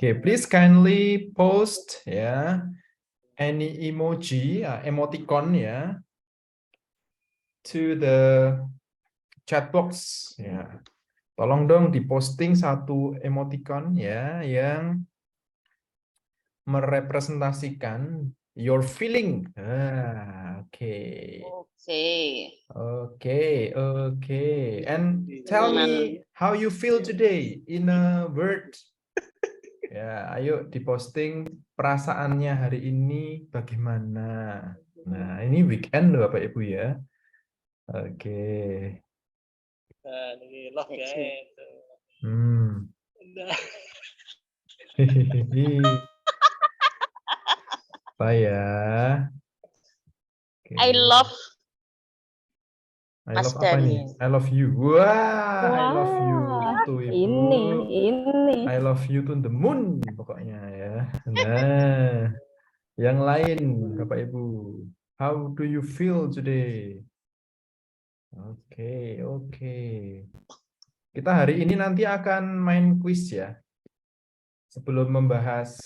Okay, please kindly post ya any emoji, emoticon ya to the chat box ya. Tolong dong diposting satu emoticon ya yang merepresentasikan your feeling. Oke. Oke. And tell me how you feel today in a word. Ya, ayo diposting perasaannya hari ini bagaimana. Nah, ini weekend loh Bapak Ibu ya. Oke. Love ya. Apa ya? Oke. I love I Mas love apa nih? Daniel. I love you. Wah, I love you tuh Ibu. Ini. I love you to the moon pokoknya ya. Nah, yang lain Bapak Ibu. How do you feel today? Oke. Kita hari ini nanti akan main quiz ya. Sebelum membahas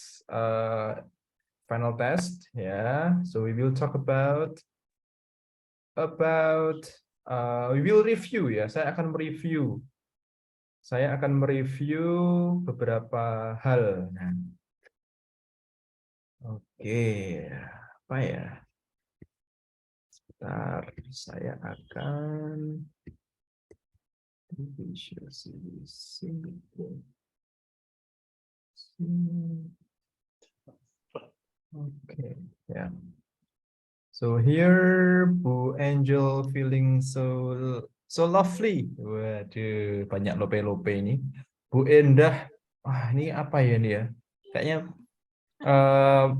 final test ya. So we will talk about we will review ya. Saya akan mereview beberapa hal. Nah, oke, apa ya? Sebentar, saya akan oke, ya. So here Bu Angel feeling so lovely. Waduh, banyak lope-lope ini. Bu Endah, wah ini apa ya ini ya? Kayaknya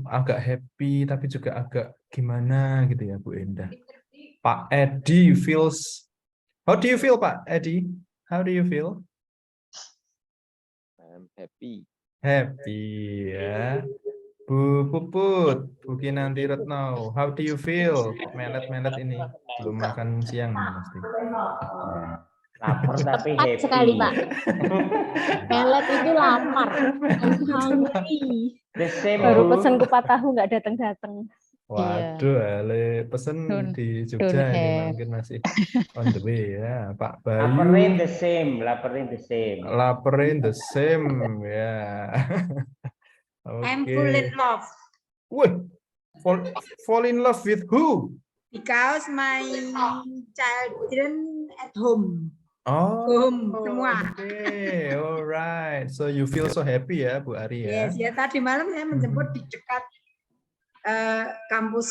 agak happy tapi juga agak gimana gitu ya Bu Endah. Pak Edi feels. How do you feel Pak Edi? How do you feel? I'm happy. Happy ya. Bu Puput, Bu Kinanti Retno, how do you feel? Kok melet-melet ini? Belum makan siang ini pasti. Lapar tapi Tepat happy. sekali, Pak. Melet itu lapar. Hungry. The same, Baru Bu. pesen kupat tahu nggak datang-datang. Waduh, Ale pesen di Jogja ini mungkin masih on the way ya. Pak Laparin Bayu, the same, laparin the same. laparin the same ya. I'm Oke. full in love Wih, fall in love with who? because my children at home. Oh, Home semua. Oke, alright. So you feel so happy ya, Bu Ari ya? Yes, ya tadi malam saya menjemput di dekat kampus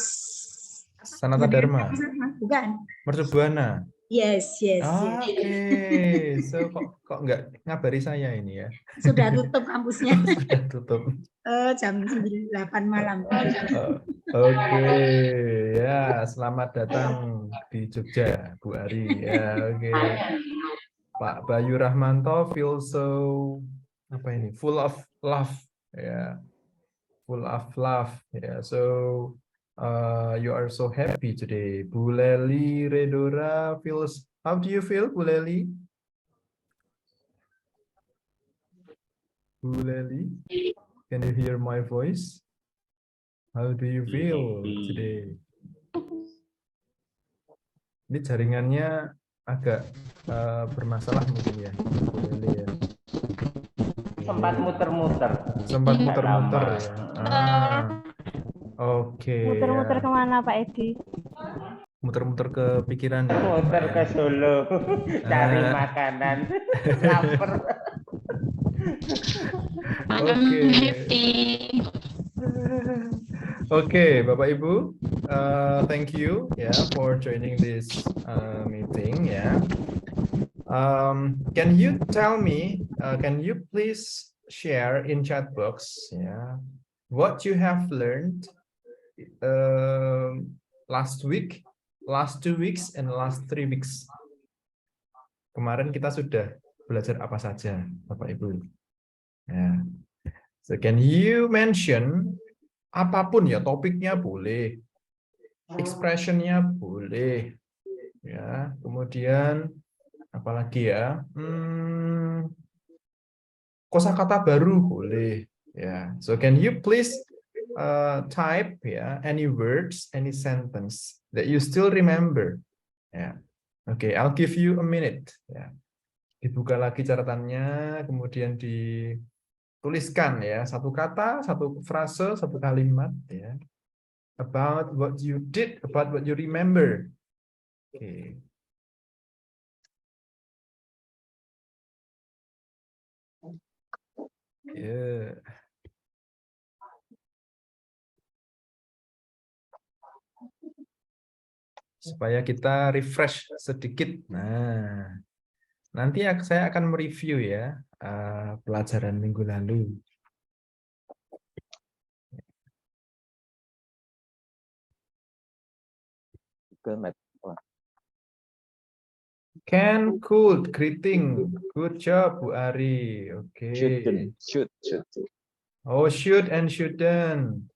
Sanata Dharma, bukan? Mercubuana. Yes. Oke, so kok nggak ngabari saya ini ya? Sudah tutup kampusnya. Sudah tutup. Jam 8 malam. Oke, ya selamat datang di Jogja, Bu Ari. Ya, oke. Pak Bayu Rahmanto feel so apa ini? Full of love, ya, full of love. Ya, so you are so happy today. Bu Leli Redora feels. How do you feel, Bu Leli? Bu Leli, can you hear my voice? How do you feel today? Ini jaringannya agak bermasalah mungkin ya, Bu Leli ya. Sempat muter-muter. Sempat muter-muter ya. Oke. Muter-muter kemana Pak Edi? Muter-muter ke pikiran ya. Muter ke Solo, cari makanan, lapar. Oke, Bapak Ibu, thank you ya for joining this meeting ya. Can you tell me, can you please share in chat box ya, what you have learned last week, last 2 weeks, and last 3 weeks. Kemarin kita sudah belajar apa saja, Bapak Ibu. Ya. So can you mention apapun ya, topiknya boleh, expressionnya boleh, ya. Kemudian apalagi ya, kosakata baru boleh, Yeah. So can you please type any words, any sentence that you still remember? Yeah. Okay, I'll give you a minute. Ya. Dibuka lagi catatannya, kemudian dituliskan ya satu kata, satu frase, satu kalimat ya. About what you did, about what you remember. Okay. Yeah. Supaya kita refresh sedikit. Nah, nanti saya akan mereview ya pelajaran minggu lalu. Can, could, greeting. Good job, Bu Ari. Oke. Should. Oh, should and shouldn't.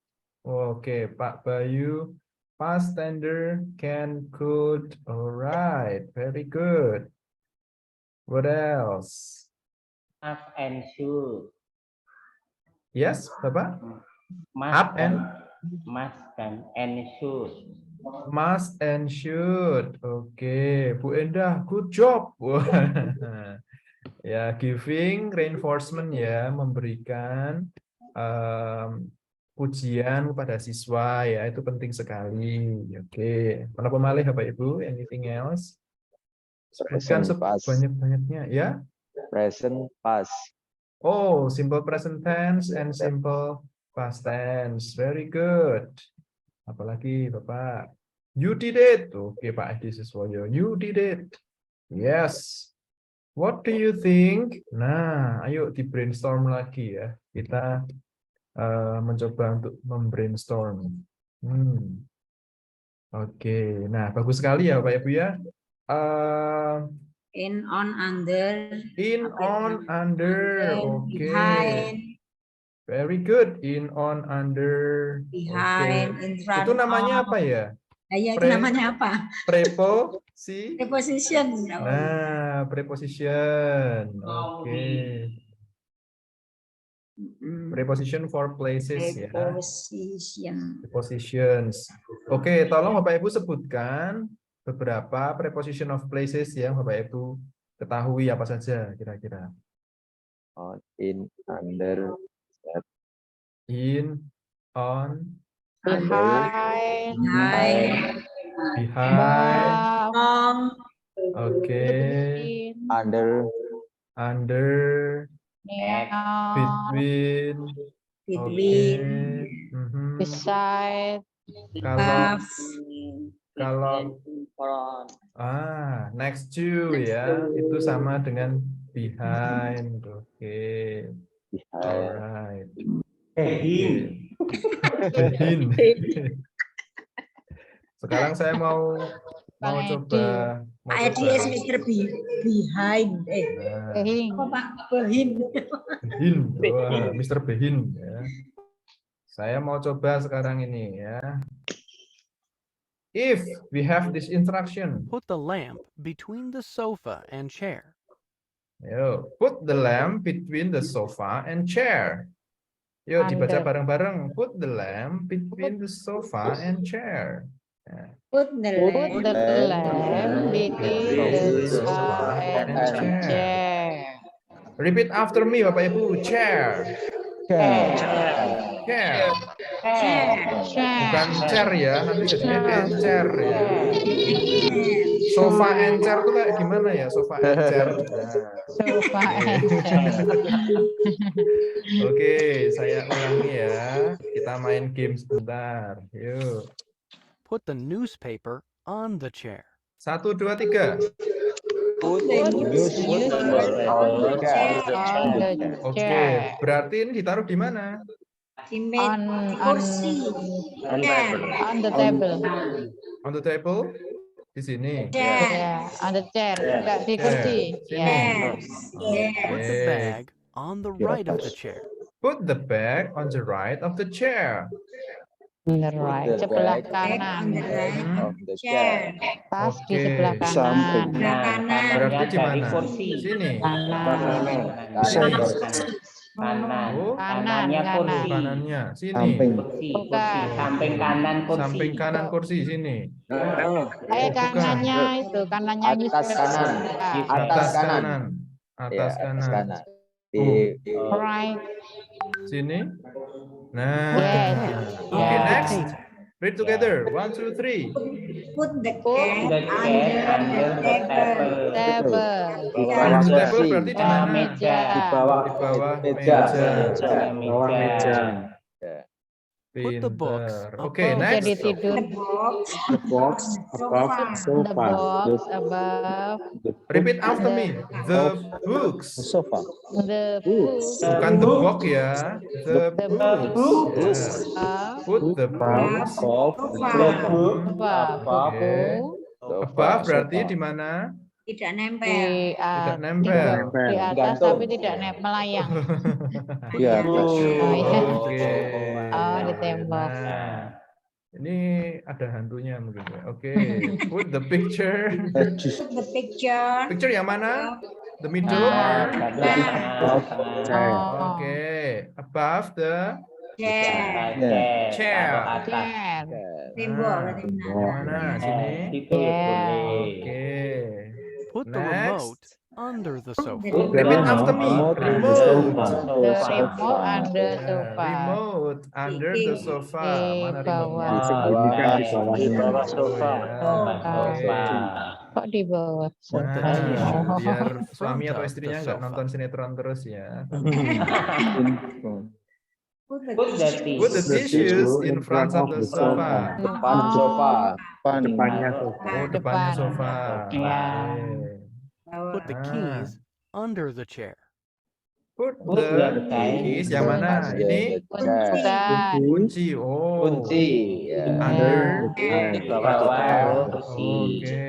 Oke, Pak Bayu. Past tender, can, could. Alright, very good. What else? Must and should. Yes, Bapak? Must Up and should. must and should. Oke, Bu Endah, good job. Ya, giving reinforcement ya, memberikan pujian kepada siswa ya, itu penting sekali. Oke, mana pemalih Bapak Ibu? Anything else? Sebutkan Present past. sebanyak-banyaknya ya. Present past. Oh, simple present tense and simple past tense. Very good. Apalagi Bapak? You did it. Oke, Pak Edi Siswoyo. You did it. Yes. What do you think? Nah, ayo di brainstorm lagi ya. Kita mencoba untuk membrainstorm. Oke, nah bagus sekali ya Bapak Ibu ya. In, on, under. In, on, under. Oke. Behind. Very good. In, on, under. Behind, Oke. in front Itu namanya of. apa ya? Ya, itu Pre- namanya apa? Preposisi. Preposition. Nah, preposition. Oke. Preposition for places ya. Preposition. Prepositions. Oke, tolong Bapak Ibu sebutkan beberapa preposition of places yang Bapak Ibu ketahui apa saja kira-kira. On, in, under, In, on, Behind. behind. Long. Oke. under, Under, between. Between. Oke. Mhm. Beside. Kalau Above. next to ya, itu sama dengan behind. Oke. behind. Alright. Behind. Behind. Sekarang saya mau coba Pak Edi is Mr. Behind. Nah, Apa Pak? Behind. Behind. Wah, Mr. Behind ya. Saya mau coba sekarang ini ya. If we have this instruction, Put the lamp between the sofa and chair. yo, put the lamp between the sofa and chair. Yuk dibaca Under. bareng-bareng. Put the lamp between the sofa and chair. Ya. Put the Put the lamp between the sofa and chair. Repeat after me, Bapak Ibu. Chair. Chair. Bukan chair ya, nanti jadi chair ya. Sofa and chair itu kayak gimana ya? Sofa and chair. Nah. Sofa and chair. Oke, saya ulangi ya. Kita main game sebentar. Yuk. Put the newspaper on the chair. 1, 2, 3. Put the newspaper on the chair. On the Oke, chair. berarti ini ditaruh di mana? Di kursi. On table. On the table. On the table? Di sini. Yeah, on the chair. Enggak di kursi. Sini. Yeah. Put the bag on the right of the chair. Put the bag on the right of the chair. Bener, right. Sebelah On kanan. the right Of the chair. chair. Pas di Oke. sebelah Samping. kanan. Berarti di Dari mana? kursi. Sini. Kanan. Kanan. Kanan. Oh, Kanannya kanan. kursi. kanannya sini. Samping. Kursi. Bukan. Samping kanan kursi. Samping kanan kursi sini. Oh, bukan. Kanannya itu, kanannya Atas Yusuf. kanan. Atas Atas kanan. kanan. Ya, Atas atas kanan. kanan. Di, Oh. Right. Sini. Nah. Yes. Okay, Yeah. next. Read together. 1, 2, 3. Put the Put cat the cat under the table. Table. di Ya. bawah Table kursi. berarti di mana? Meja. Di bawah Di bawah meja. meja. Bawah meja. Ya. Put the books Pinter. Oke, above next. Jadi tidur. The box. The box above Sofa. The box above Repeat after me. The books. the sofa. the books Bukan the book ya. The The books. Ya. above Put the books. Above Sofa. above Oke. Above berarti di mana? Tidak nempel. di Tidak di nempel. di atas Gantung. tapi tidak melayang. Ya, Oh, iya. Oke. Oh, di tembok. Nah, ini ada hantunya mungkin ya. Oke. Put the picture. Put the picture. Picture yang mana? The middle Ah. or? Oh, Oke. Above the Chair. chair. chair. Tembok berarti Yang benar. mana? Sini. Itu boleh. Oke. Put the Next. remote under the sofa. Repeat after me. Remote. Remote. The remote under Ya, sofa. remote under the sofa. Mana bawah. remote? Di bawah sofa. Oke. Kok di bawah sofa? Nah, biar In suami front atau of istrinya the nggak sofa. nonton sinetron terus ya. Put the Put the tissue. Put the tissues in front of the sofa. Depan sofa. Depannya Oh, Depan. depannya Depan. sofa. Ya. Oke. Bawah. Put the keys under the chair. Put Put the the keys yang mana? Ini Bukan. kunci. Oh. Kunci. Ya. Under. Di bawah kursi. Oke.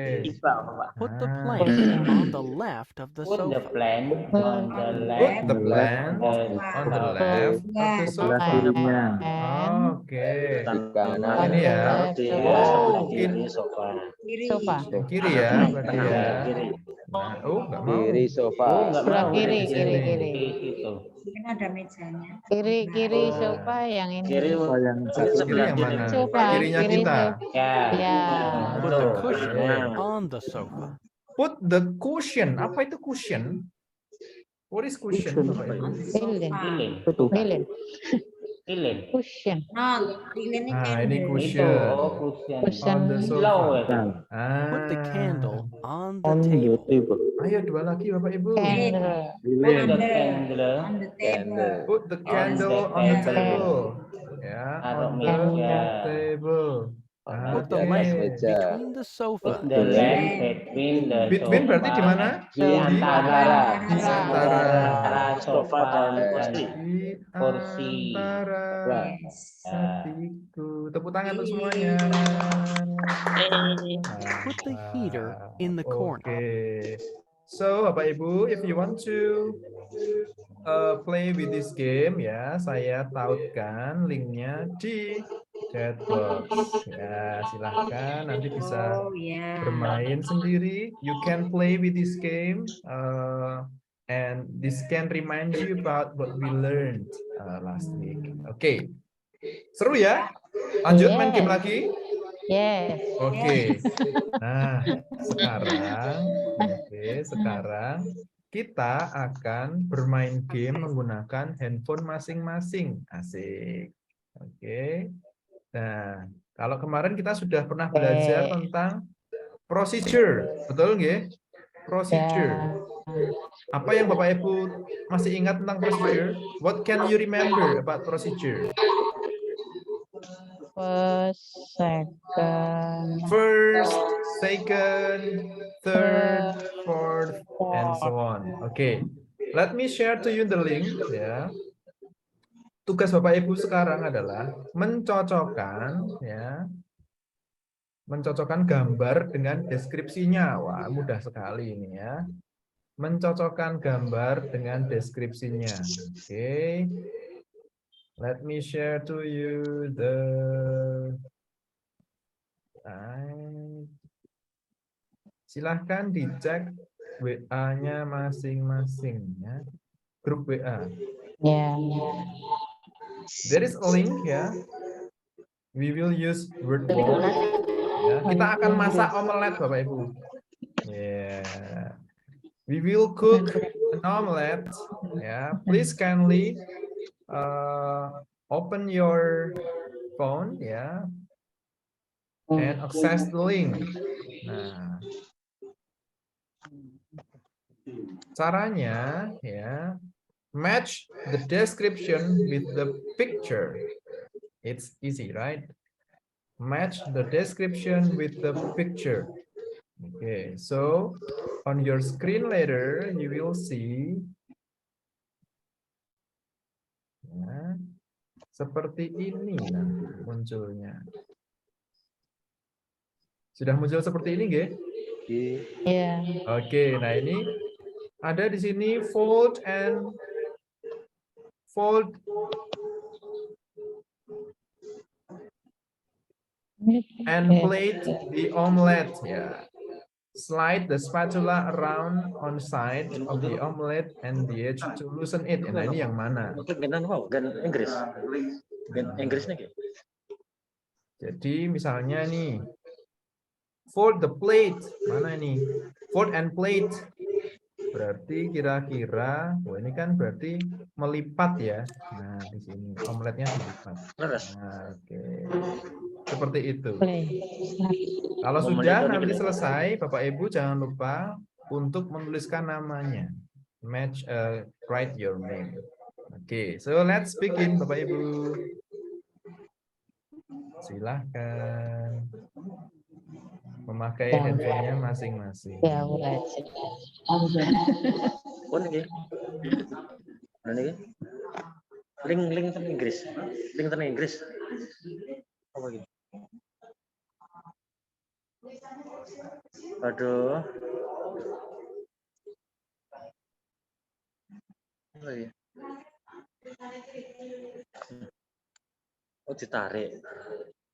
Put the Ah. plant on the left of the Put the sofa. plant on the Put left. the plant on the left of the sofa. Oke. Di kanan. Ini ya. Oh, Kiri. Sofa. yang kiri ya, berarti ya. Nah, oh, nggak mau. Kiri sofa. Oh, nggak Sebelah mau. kiri, Di sini. kiri, kiri. Di situ. Kan ada mejanya. Kiri sofa yang ini. Kiri yang mana? Sofa. Kirinya Kiri kita. sofa. Ya. Ya. Put the Betul. cushion Oke. on the sofa. Put the cushion. Apa itu cushion? What is cushion? Bapak Ibu? Lilin. Lilin. Lilin. Lilin. Cushion. No, lilin ini Ah, ini candle. Itu cushion. cushion. Cushion. On the sofa. Slow ya. Put the Ah. candle on the table. Ayo dua lagi Bapak Ibu. Candle. Put the candle On the table. Put the candle on the table. Ya, Taruh on meja. the table. Put the Oke. lamp Meja. between the sofa. Put the lamp between the Between berarti di mana? Di antara. Di antara. Sofa dan kursi. Di Kursi. antara Yes. hatiku. Tepuk tangan untuk semuanya. Put the heater in the corner. Oke. So, Bapak Ibu, if you want to play with this game ya, saya tautkan linknya di chat box. Ya, silahkan nanti bisa Oh ya. bermain sendiri. You can play with this game, and this can remind you about what we learned last week. Oke, seru ya? Lanjut main game lagi. Yes. Oke. Nah, sekarang kita akan bermain game menggunakan handphone masing-masing. Asik. Oke. Nah, kalau kemarin kita sudah pernah belajar tentang procedure, betul nggih? Procedure. Apa yang Bapak Ibu masih ingat tentang procedure? What can you remember about procedure? First, second, First, second, third, fourth, and so on. Okay, let me share to you the link. Ya, tugas Bapak Ibu sekarang adalah mencocokkan, ya, mencocokkan gambar dengan deskripsinya. Wah, mudah sekali ini ya. Mencocokkan gambar dengan deskripsinya. Oke. Let me share to you the slide. Silahkan dicek WA-nya masing-masing ya. grup WA. Ya. There is a link ya. We will use word wall. Ya, kita akan masak omelet Bapak Ibu. Yeah. We will cook an omelet. Ya, please kindly open your phone ya and access the link. Nah, caranya ya, match the description with the picture. It's easy, right? Match the description with the picture. Okay, so on your screen later you will see ya, seperti ini nanti munculnya. Sudah muncul seperti ini, nggih? Iya. Oke, nah ini ada di sini fold and plate the omelette ya. Slide the spatula around on side of the omelette and the edge to loosen it. Nah, ini yang mana? Inggris. Inggrisnya gitu. Jadi misalnya nih, fold the plate. Mana ini? Fold and plate. Berarti kira-kira, oh ini kan berarti melipat ya. Nah, di sini omeletnya dilipat. Nah, oke. Seperti itu. Kalau sudah nanti selesai, Bapak Ibu jangan lupa untuk menuliskan namanya. Match, write your name. Oke, so let's begin Bapak Ibu. Silahkan memakai handphonenya masing-masing. Ya, udah. Link tentang Inggris. Link tentang Inggris. Apa gitu? Aduh. Apa ya? Oh, ditarik.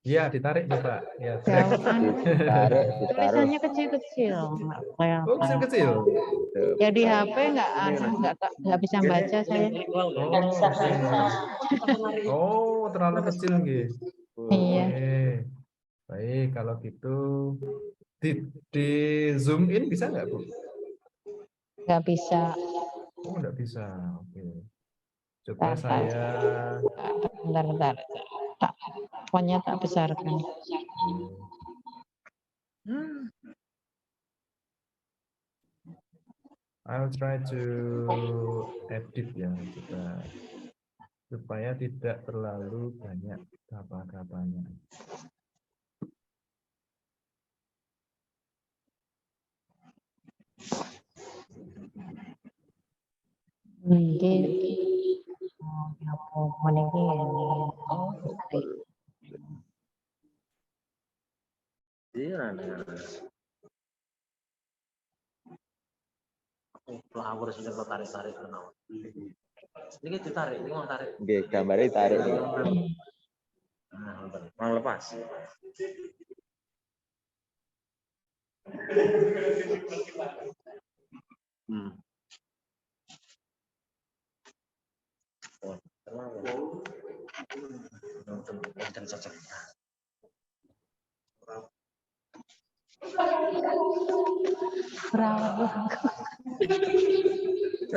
Iya, ditarik nih, Pak. Ya, Jauhan. Ditarik. Tulisannya kecil-kecil. Kayak oh, kecil-kecil. ya di HP nggak bisa baca saya. Oh, terlalu kecil nggih. Iya. Oke. Baik, kalau gitu di zoom in bisa nggak, Bu? Nggak bisa. Oh, nggak bisa. Oke. Coba saya Bentar. Pokoknya tak besarkan. I'll try to edit ya, coba supaya tidak terlalu banyak kata-katanya. Flower sudah tarik-tarik kenal. Ini ditarik, ini mau tarik. Oke, gambarnya ditarik. Mau lepas.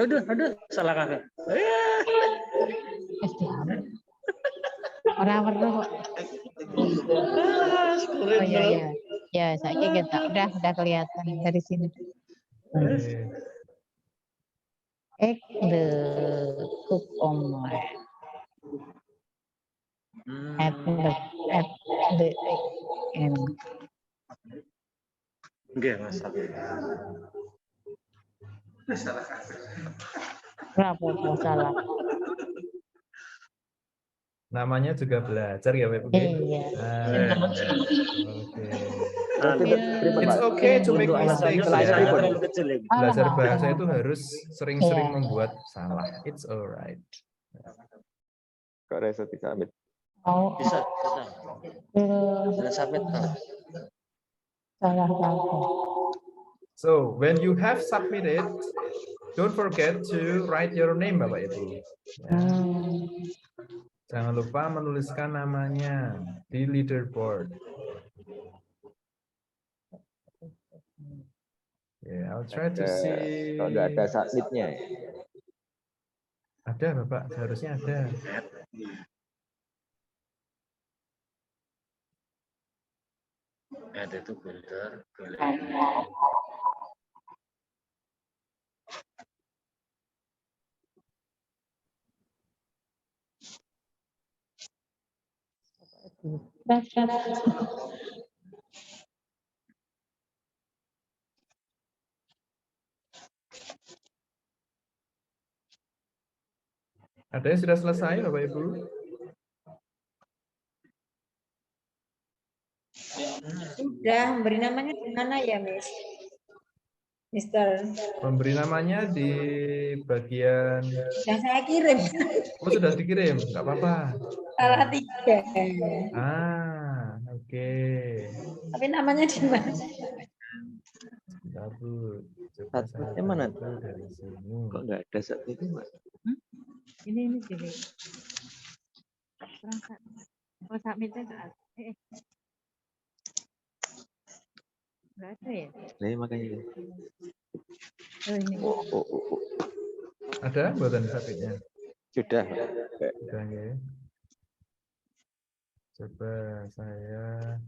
Aduh, salah kakak. Orang perlu kok. Oh iya. Ya, saya kita udah kelihatan dari sini. Egg the cook omelet. Add the egg and. Enggak, masak. Kenapa salah? Namanya juga belajar ya, Bapak. Iya. Oke. It's okay to make mistakes ya. Belajar bahasa itu harus sering-sering membuat salah. It's alright. Kok Reza disubmit? Oh, Bisa. Sudah submit. salah. So when you have submitted, Don't forget to write your name, Bapak Ibu. Ya. Jangan lupa menuliskan namanya di leaderboard. Yeah, I'll try to see. Kalau nggak ada submitnya ya. Ada, Bapak. Seharusnya ada. Ada tuh bentar. Ada yang sudah selesai, Bapak Ibu? Sudah, beri namanya di mana ya, Miss? Mister, Memberi namanya di bagian. yang saya kirim. Oh, sudah dikirim, nggak apa-apa. Salah 3. Oke. Tapi namanya di mana? Bentar, Bu. Coba saya Submitnya mana? bantu dari sini. Kok nggak ada submitnya, Mas? Ini sini. Oh, submitnya nggak ada. Nggak ada ya? Nah, makanya. Oh, ini. Oh. Ada buatan submitnya? Sudah. Sudah ya. Coba saya.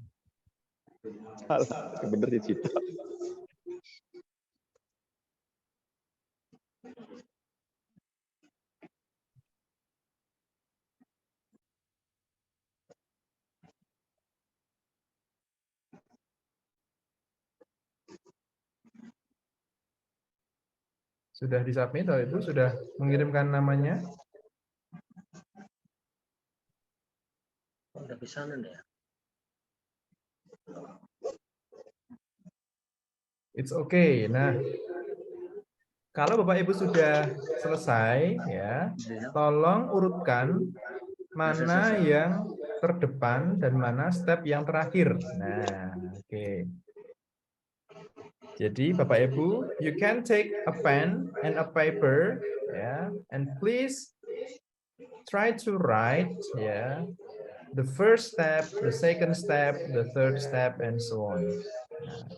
Salah, bener di situ. Sudah disubmit atau Ibu sudah mengirimkan namanya? Udah bisa nih ya. It's okay. Nah, kalau Bapak Ibu sudah selesai, ya, tolong urutkan mana yang terdepan dan mana step yang terakhir. Nah, oke. Jadi Bapak Ibu, you can take a pen and a paper, ya, and please try to write, ya, the first step, the second step, the third step, and so on. Nah.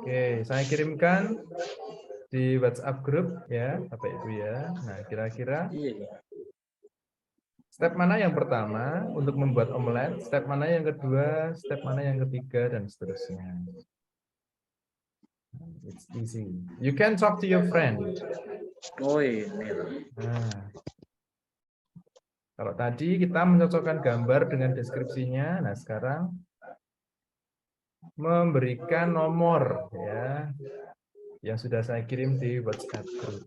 Oke, saya kirimkan di WhatsApp grup ya, Bapak Ibu ya. Nah, kira-kira step mana yang pertama untuk membuat omelet, step mana yang kedua, step mana yang ketiga, dan seterusnya. It's easy. You can talk to your friend. Oh ini. Nah, kalau tadi kita mencocokkan gambar dengan deskripsinya, nah sekarang memberikan nomor ya yang sudah saya kirim di WhatsApp group.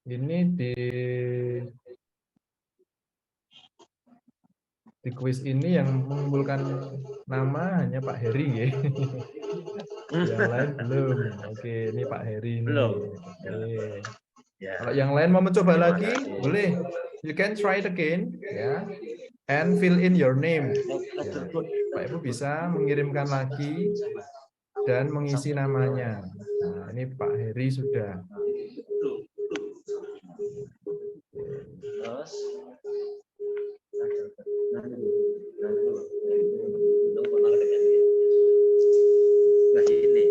Ini di kuis ini yang mengumpulkan nama hanya Pak Heri ya. Yang lain belum. Oke, ini Pak Heri ini. Belum. Oke. Ya. Kalau yang lain mau mencoba Terima lagi, kasih. boleh. You can try it again, ya. And fill in your name. Ya. Pak Ibu bisa mengirimkan lagi dan mengisi namanya. Nah, ini Pak Heri sudah. Terus. Nah ini.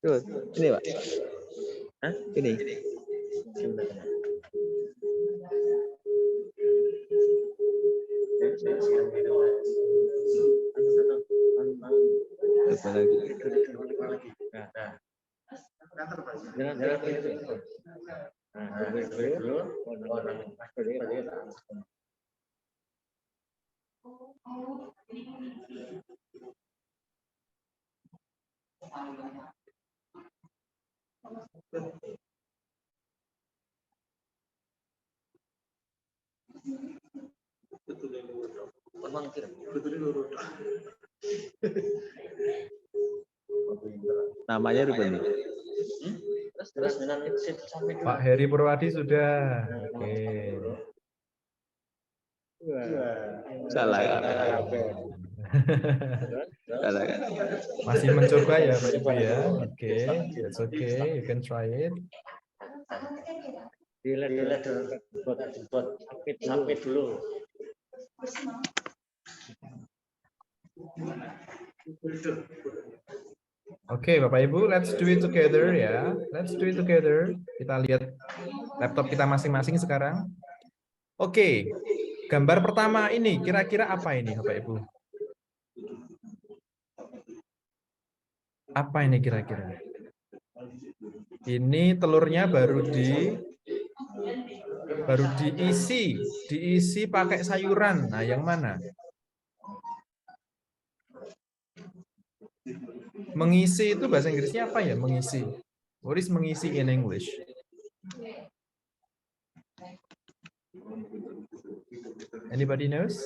Terus. Ini, Pak. Hah? Ini. Coba lagi. Namanya rupanya. Terus dengan sampai dulu. Pak Heri Purwadi sudah. Oke. Salah kan? Salah kan? Masih mencoba ya Pak Ibu ya. Oke, that's okay. You can try it. Dilihat buat sampai dulu. Oke, Bapak Ibu, let's do it together ya. Let's do it together. Kita lihat laptop kita masing-masing sekarang. Oke, gambar pertama ini kira-kira apa ini, Bapak Ibu? Apa ini kira-kira? Ini telurnya baru diisi pakai sayuran. Nah, yang mana? Mengisi itu bahasa Inggrisnya apa ya? Mengisi. What is mengisi in English? Anybody knows?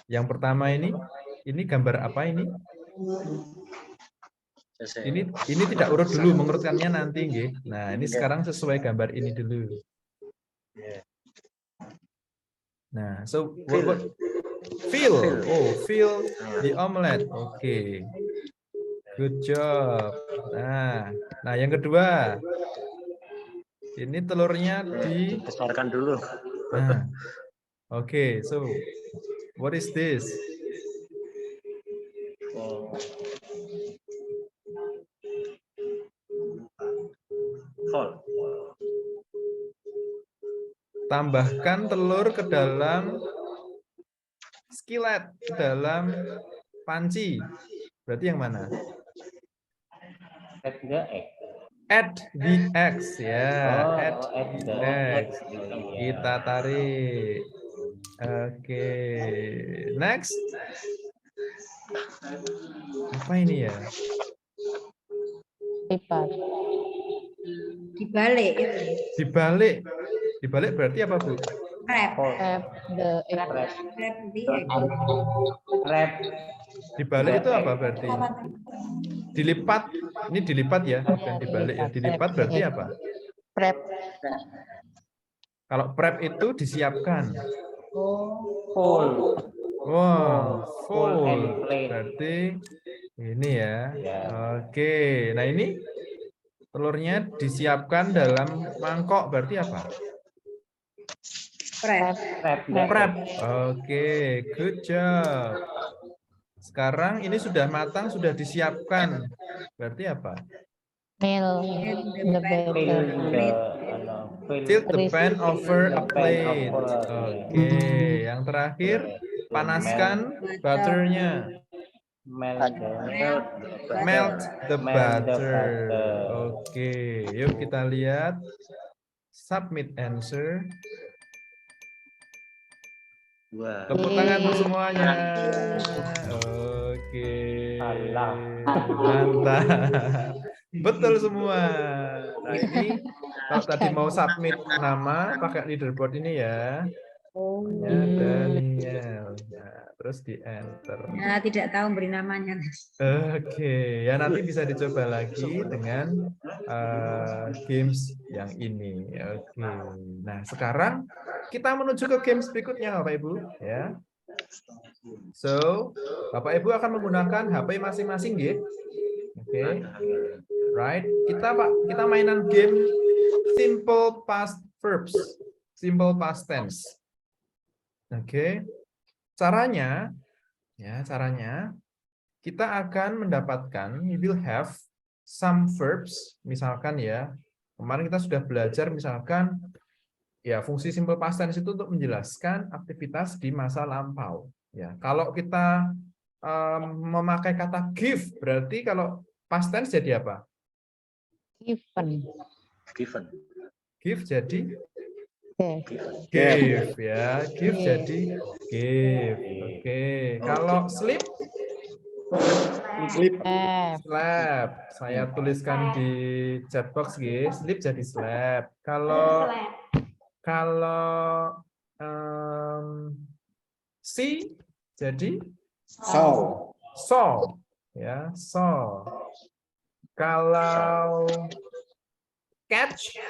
Yang pertama ini gambar apa ini? Ini tidak urut dulu, mengurutkannya nanti, nggih. Nah, ini sekarang sesuai gambar ini dulu. Nah, so what? Feel. Oh, feel the omelette. Oke. Good job. Nah, yang kedua. Ini telurnya dibesarkan dulu. Nah. Oke, so what is this? Tambahkan telur ke dalam skillet, ke dalam panci. Berarti yang mana? Add the eggs, ya. Add the eggs. Kita tarik. Oke. Next. Apa ini ya? Dibalik. Dibalik. Dibalik berarti apa, Bu? Wrap. Wrap. Dibalik itu apa berarti? Dilipat. Ini dilipat ya, bukan dibalik ya. Dilipat berarti apa? Prep. Kalau prep itu disiapkan. Full. Wow, full. and plain. Berarti ini ya. Oke. Nah, ini telurnya disiapkan dalam mangkok berarti apa? Prep. Prep. Oke, good job. Sekarang ini sudah matang, sudah disiapkan. Berarti apa? Tilt the pan over a plate. Oke, yang terakhir panaskan butternya. Melt the butter. Oke, yuk kita lihat. Submit answer. Tepuk tangan untuk semuanya. Oke. Mantap. Betul semua. Nah, ini kalau tadi mau submit nama pakai leaderboard ini ya. Daniel. Nah, terus di enter. Ya, tidak tahu beri namanya. Oke, ya nanti bisa dicoba lagi dengan games yang ini. Oke. Nah, sekarang kita menuju ke games berikutnya, Bapak Ibu, ya. So, Bapak Ibu akan menggunakan HP masing-masing, ya. Oke. Right. Kita mainan game simple past verbs, simple past tense. Oke. Caranya kita akan mendapatkan, we will have some verbs, misalkan ya, kemarin kita sudah belajar misalkan ya fungsi simple past tense itu untuk menjelaskan aktivitas di masa lampau. Ya, kalau kita memakai kata give, berarti kalau past tense jadi apa? Given. Given. Give jadi Oke. give ya, give jadi give. Oke, kalau sleep slap. Saya tuliskan di chat box guys, sleep jadi slap. Kalau see jadi saw ya, saw. Kalau catch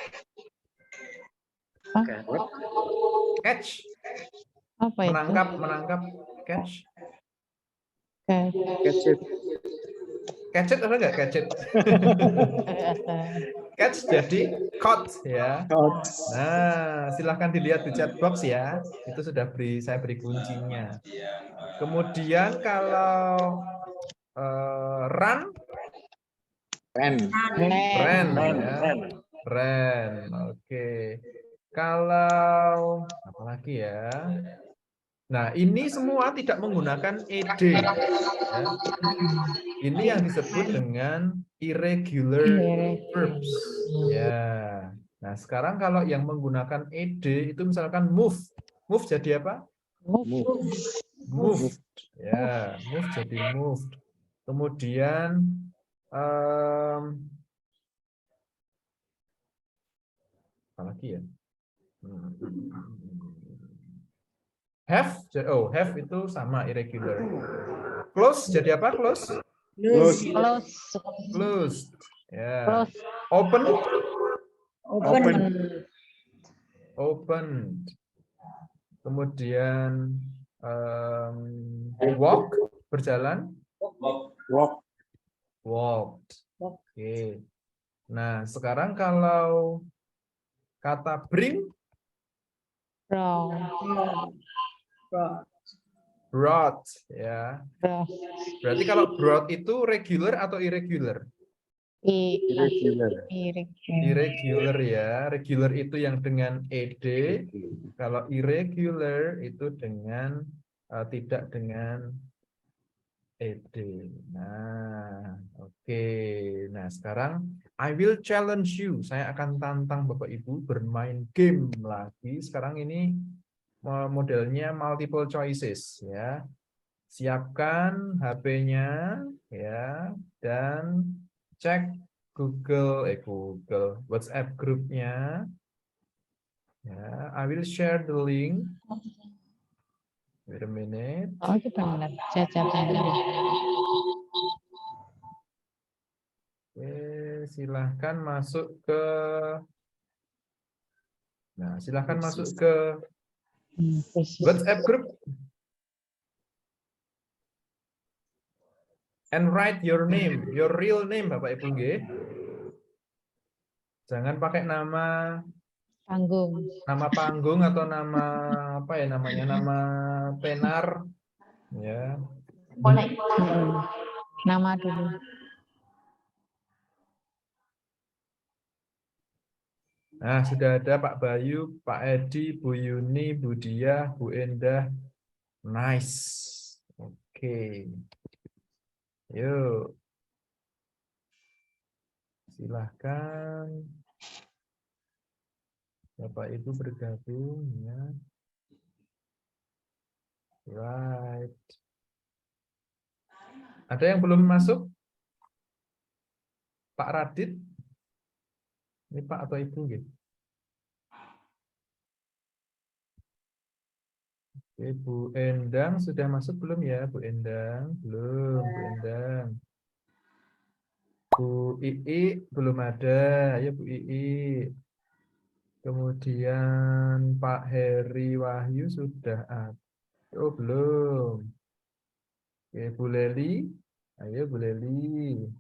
Apa itu? menangkap catch. Oke. Catch it ada nggak catch it? Catch jadi caught ya. Nah, silahkan dilihat di chat box ya. Itu sudah saya beri kuncinya. Kemudian kalau run ya. Ran. Oke. Kalau apa lagi ya? Nah, ini semua tidak menggunakan ed. Ya. Ini yang disebut dengan irregular verbs. Ya. Nah, sekarang kalau yang menggunakan ed itu misalkan move. Move jadi apa? Moved. Ya, move jadi moved. Kemudian apa lagi ya? Have, have itu sama irregular. Close jadi apa? Close. Ya. Open. Kemudian walk, berjalan. Walked. Oke. Nah, sekarang kalau kata bring, brought ya. Berarti kalau brought itu regular atau irregular? Irregular ya. Regular itu yang dengan ed. Kalau irregular itu dengan tidak dengan ed. Nah, oke. Nah, sekarang I will challenge you. Saya akan tantang Bapak Ibu bermain game lagi. Sekarang ini modelnya multiple choices ya. Siapkan HP-nya ya dan cek Google WhatsApp grupnya. Ya, I will share the link. Wait a minute. Oh, itu benar. Oke, silahkan masuk ke. Nah, silahkan masuk ke WhatsApp group. And write your name, your real name, Bapak Ibu G. Jangan pakai nama panggung atau nama apa ya namanya, nama tenar, ya. Nama dulu. Nah, sudah ada Pak Bayu, Pak Edi, Bu Yuni, Bu Diah, Bu Endah. Nice. Oke. Yuk. Silahkan Bapak Ibu bergabung ya. Right. Ada yang belum masuk? Pak Radit? Ini Pak atau Ibu gitu? Oke, Bu Endang sudah masuk belum ya, Bu Endang? Belum, Bu Endang. Bu Ii belum ada, ya Bu Ii. Kemudian Pak Heri Wahyu sudah ada. Oh, belum. Oke, Bu Leli. Ayo Bu Leli.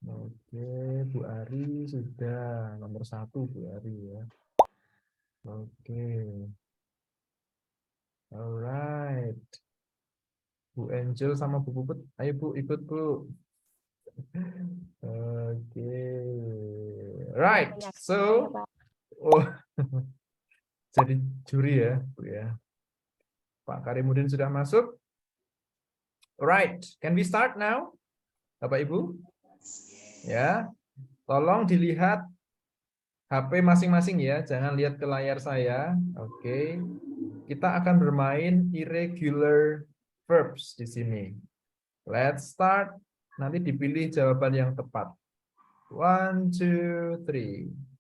Oke, Bu Ari sudah nomor 1 Bu Ari ya. Oke. Alright. Bu Angel sama Bu Puput, ayo Bu ikut Bu. Oke. Right. So, oh, jadi juri ya, Bu ya. Pak Karimudin sudah masuk. Alright, can we start now? Bapak Ibu? Ya. Tolong dilihat HP masing-masing ya, jangan lihat ke layar saya. Oke. Kita akan bermain irregular verbs di sini. Let's start. Nanti dipilih jawaban yang tepat. 1, 2, 3.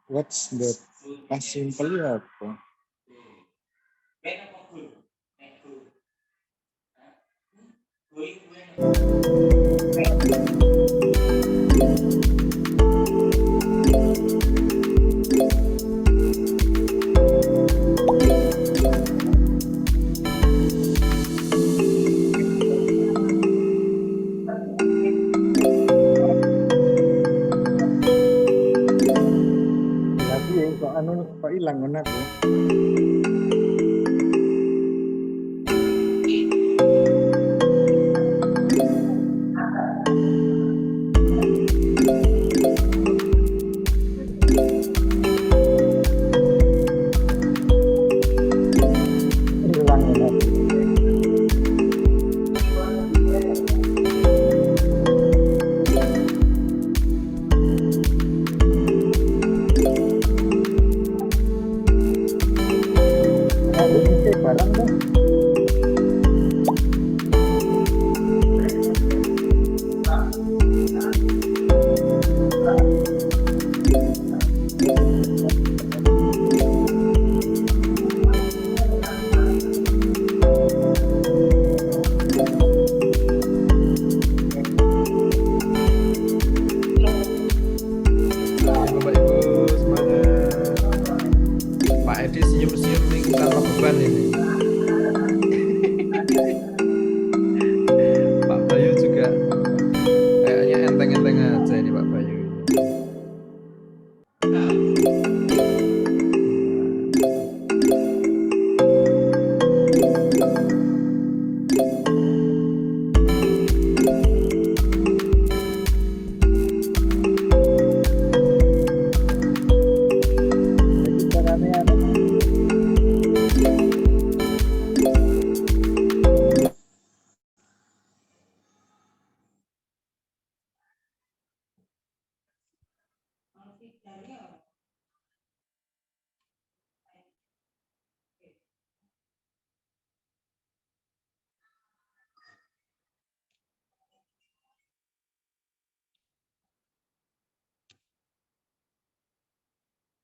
What's the past simple apa? Tapi kok anu kok hilang mana aku? Hilang mana? Barang dong. Bapak Ibu semangat. Pak Edi senyum-senyum nih tanpa beban ini. Pak Bayu juga kayaknya enteng-enteng aja ini Pak Bayu.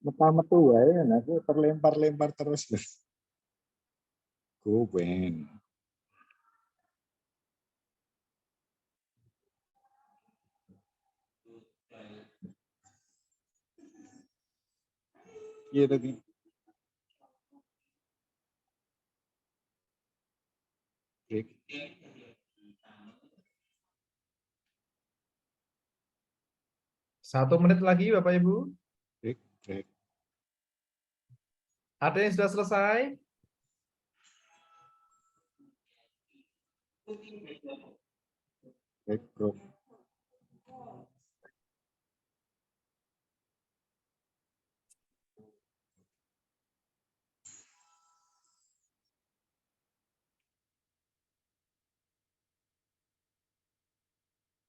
Metu-metu ya, aku terlempar-lempar terus. Goben. Iya tadi. Break. 1 menit lagi Bapak Ibu. Break. Ada yang sudah selesai? Break, bro.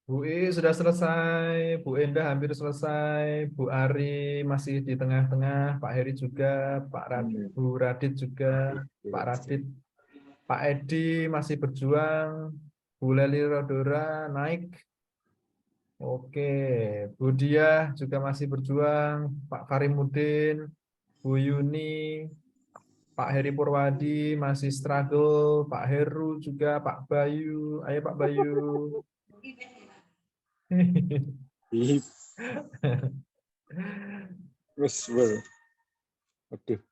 Bu I sudah selesai, Bu Endah hampir selesai, Bu Ari masih di tengah-tengah, Pak Heri juga, Bu Radit juga, Pak Radit, Pak Edi masih berjuang, Bu Leli Rodora naik. Oke, Bu Diah juga masih berjuang, Pak Karimudin, Bu Yuni, Pak Heri Purwadi masih struggle, Pak Heru juga, Pak Bayu, ayo Pak Bayu. Ih, wes, well. Aduh.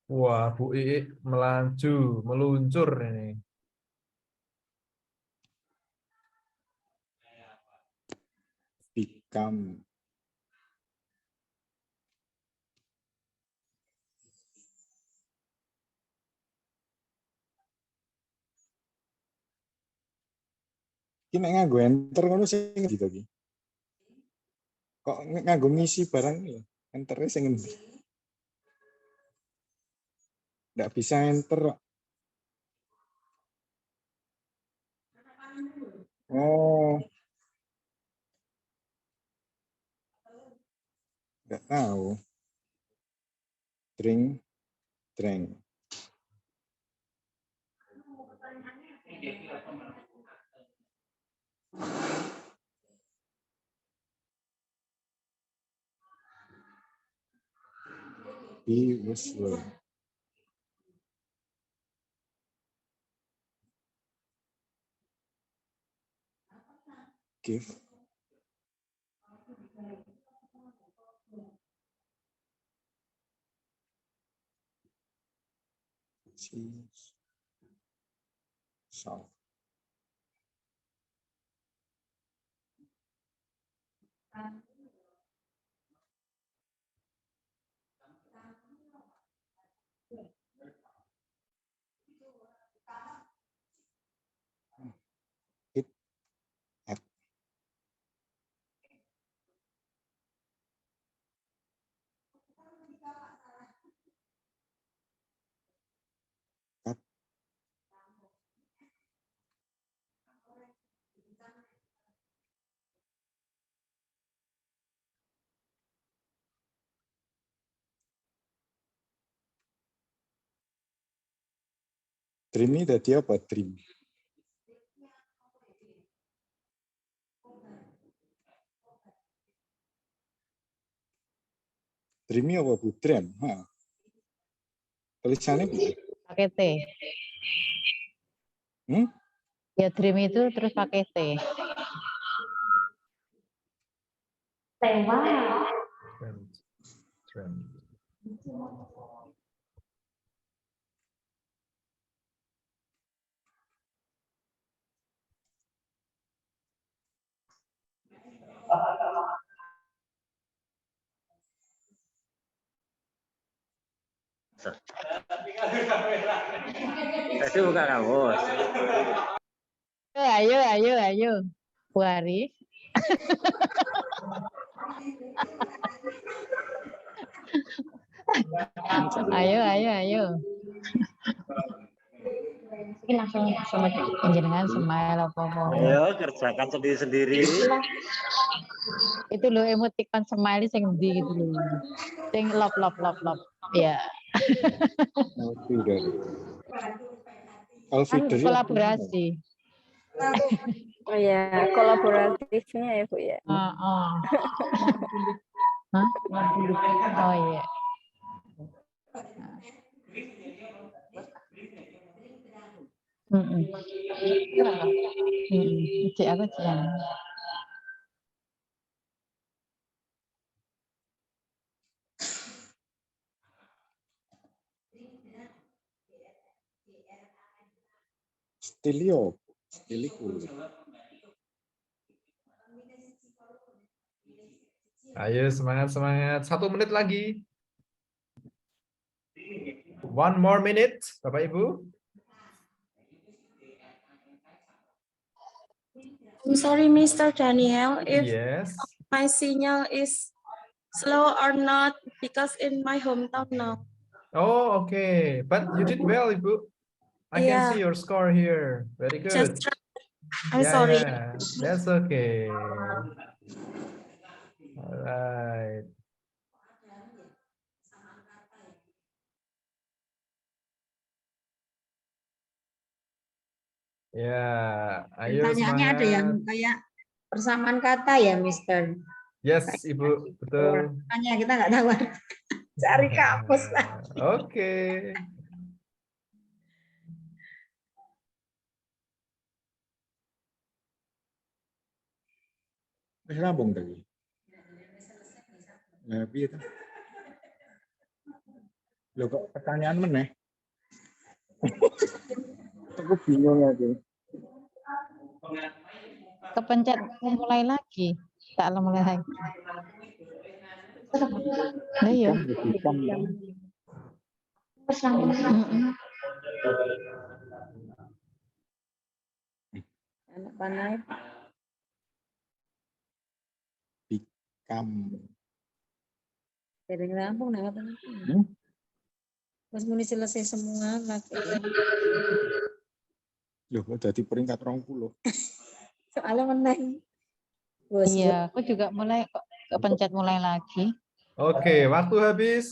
Wah, Bu Ii melaju, meluncur ini. Become. Ini nek nganggo enter ngono sing ngendi to iki? Kok nganggo ngisi barang ya? Enternya sing ngendi? Nggak bisa enter kok. Oh. Nggak tahu. Drink. Be whistle. Give. Cheese. Salt. It. At. Cut. Dream ini tadi apa? Dream. Dreamy apa Bu? Dream. Tulisannya gitu. Pakai T. Ya dream itu terus pakai T. Trend. Tadi buka kamus. Ayo. Bu Ari. Ayo. Ini langsung sama jenengan smile apa. Ayo kerjakan sendiri-sendiri. Itu loh emoticon smile sing ndi gitu loh. Sing love. Ya. Oh, tidak. Kan Alfitri. kolaborasi. Oh ya, kolaboratifnya ya Bu ya. Hah? Oh iya. Cik aku Cian. Stilio. Stiliku. Ayo semangat. 1 menit lagi. 1 more minute, Bapak Ibu. I'm sorry, Mr. Daniel, if Yes. my signal is slow or not, because in my hometown now. Oh, okay. But you did well, Ibu. I can Yeah. see your score here. Very good. Just try. I'm Yeah, sorry. yeah, that's okay. All right. Ya, ayo Pertanyaannya ada yang semangat. kayak persamaan kata ya, Mister. Yes, Ibu, betul. Makanya kita nggak tahu. Cari kamus lah. Oke. Wis rampung tadi. Nah, piye ta? Lho kok pertanyaan meneh? Aku bingung aku. Kepencet mulai lagi. Tak mulai lagi. Nah, iya. Mm-mm. Anak panai. Dari rampung nah apa Mas muni selesai semua lagi. Loh, kok dadi peringkat 20. Soalnya menang. Iya, aku juga mulai kok kepencet mulai lagi. Oke, waktu habis.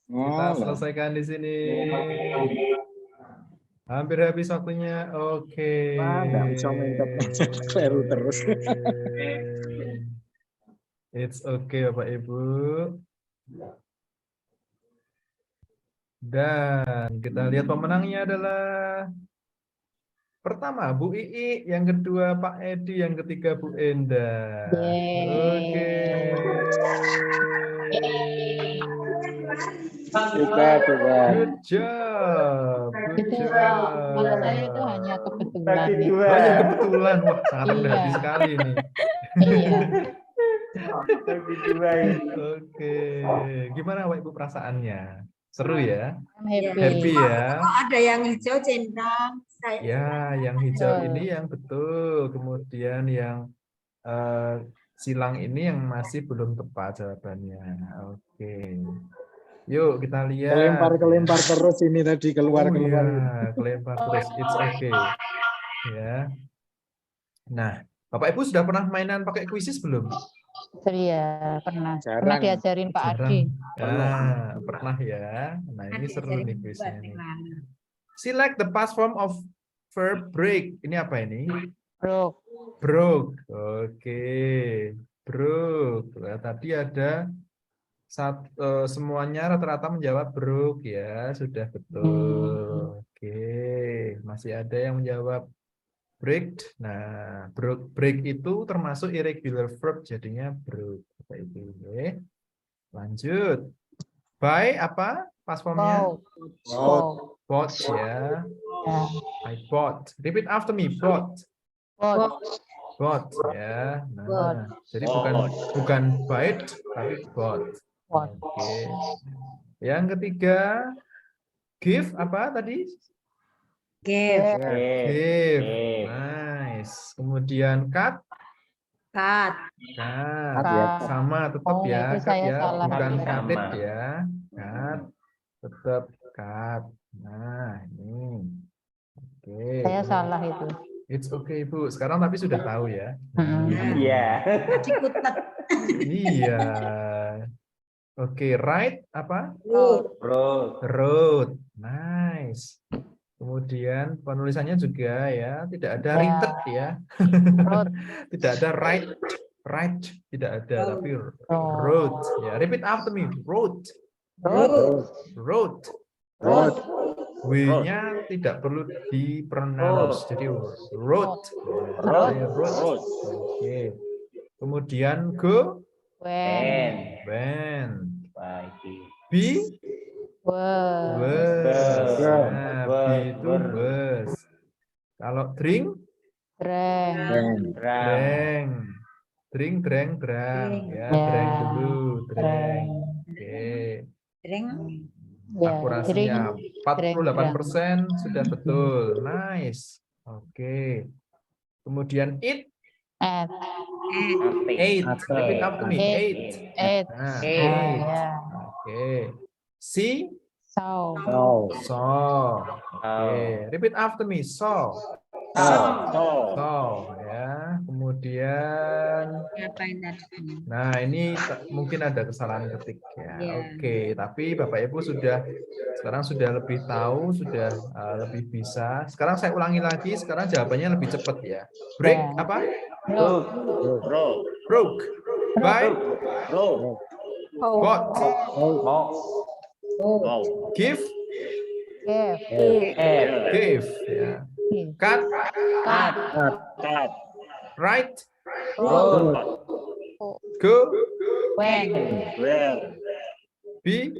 Kita Oh, selesaikan di sini. Hampir habis waktunya. Oke. Wah, nggak bisa mencet kleru terus. It's okay, Bapak Ibu. Dan kita lihat pemenangnya adalah pertama Bu Ii, yang kedua Pak Edi, yang ketiga Bu Enda. Oke. coba. Good job. Good Itu job. kalau saya itu hanya kebetulan. Bagi nih. dua. Banyak kebetulan. Wah, sangat rendah hati Iya. sekali ini. Iya. Bagi dua ini. Oke. Gimana Pak Ibu perasaannya? Seru ya? Happy. Happy ya? Kok ada yang hijau centang? Ya, yang hijau ini yang betul. Kemudian yang silang ini yang masih belum tepat jawabannya. Oke. Yuk kita lihat. Kelempar terus ini tadi keluar. Iya, kelempar terus. It's okay. Ya. Nah, Bapak Ibu sudah pernah mainan pakai kuisis belum? Iya, pernah. Pernah Jarang. diajarin Pak Jarang. Adi. Nah, pernah ya. Nah, ini seru nih kuisnya nih. Select the past form of verb break. Ini apa ini? Bro. Broke. Oke. Broke. Nah, tadi ada semuanya rata-rata menjawab broke ya. Sudah betul. Oke. Masih ada yang menjawab break. Nah, break itu termasuk irregular verb, jadinya broke. Oke. Lanjut. By apa? Past formnya? Bought ya. I bought. Repeat after me. Bought. Bought ya. Nah, jadi bukan bite tapi bought. Oke. Yang ketiga, give apa tadi? Give. Give. Nice. Kemudian cut. Cut. Cut. Sama tetap Oh, ya. itu Cut saya ya. salah. Bukan Sama. cut it ya. Cut. Tetap cut. Nah, ini. Oke. Saya salah itu. It's okay, Bu. Sekarang tapi sudah tahu ya. Iya. Dikutet. Iya. Oke, right apa? Bro. Road. Nice. Kemudian penulisannya juga ya, tidak ada written ya. Tidak ada right tidak ada, tapi road. Ya, repeat after me. Road. W-nya tidak perlu dipronounce, jadi road. Oke. Kemudian go. When. Be. Was. Nah, be itu was. Kalau drink. Drink. Ya, drink dulu. Drink. Oke. Drink. Akurasinya 48% sudah betul. Nice. Oke. Kemudian eat. Eight. Repeat after me. Eight. Eight. Nah, Yeah. Oke. See. So. So. Oke, repeat after me. So. So, ya. Kemudian, Ngapain tadi? nah ini mungkin ada kesalahan ketik ya. Iya. Oke, tapi Bapak Ibu sekarang sudah lebih tahu, sudah lebih bisa. Sekarang saya ulangi lagi. Sekarang jawabannya lebih cepat ya. Break Ya. apa? Broke. Broke. By Broke. bought. Give. Give. Ya. Cut. Cut. Right. Road. Go. When. Where. Be.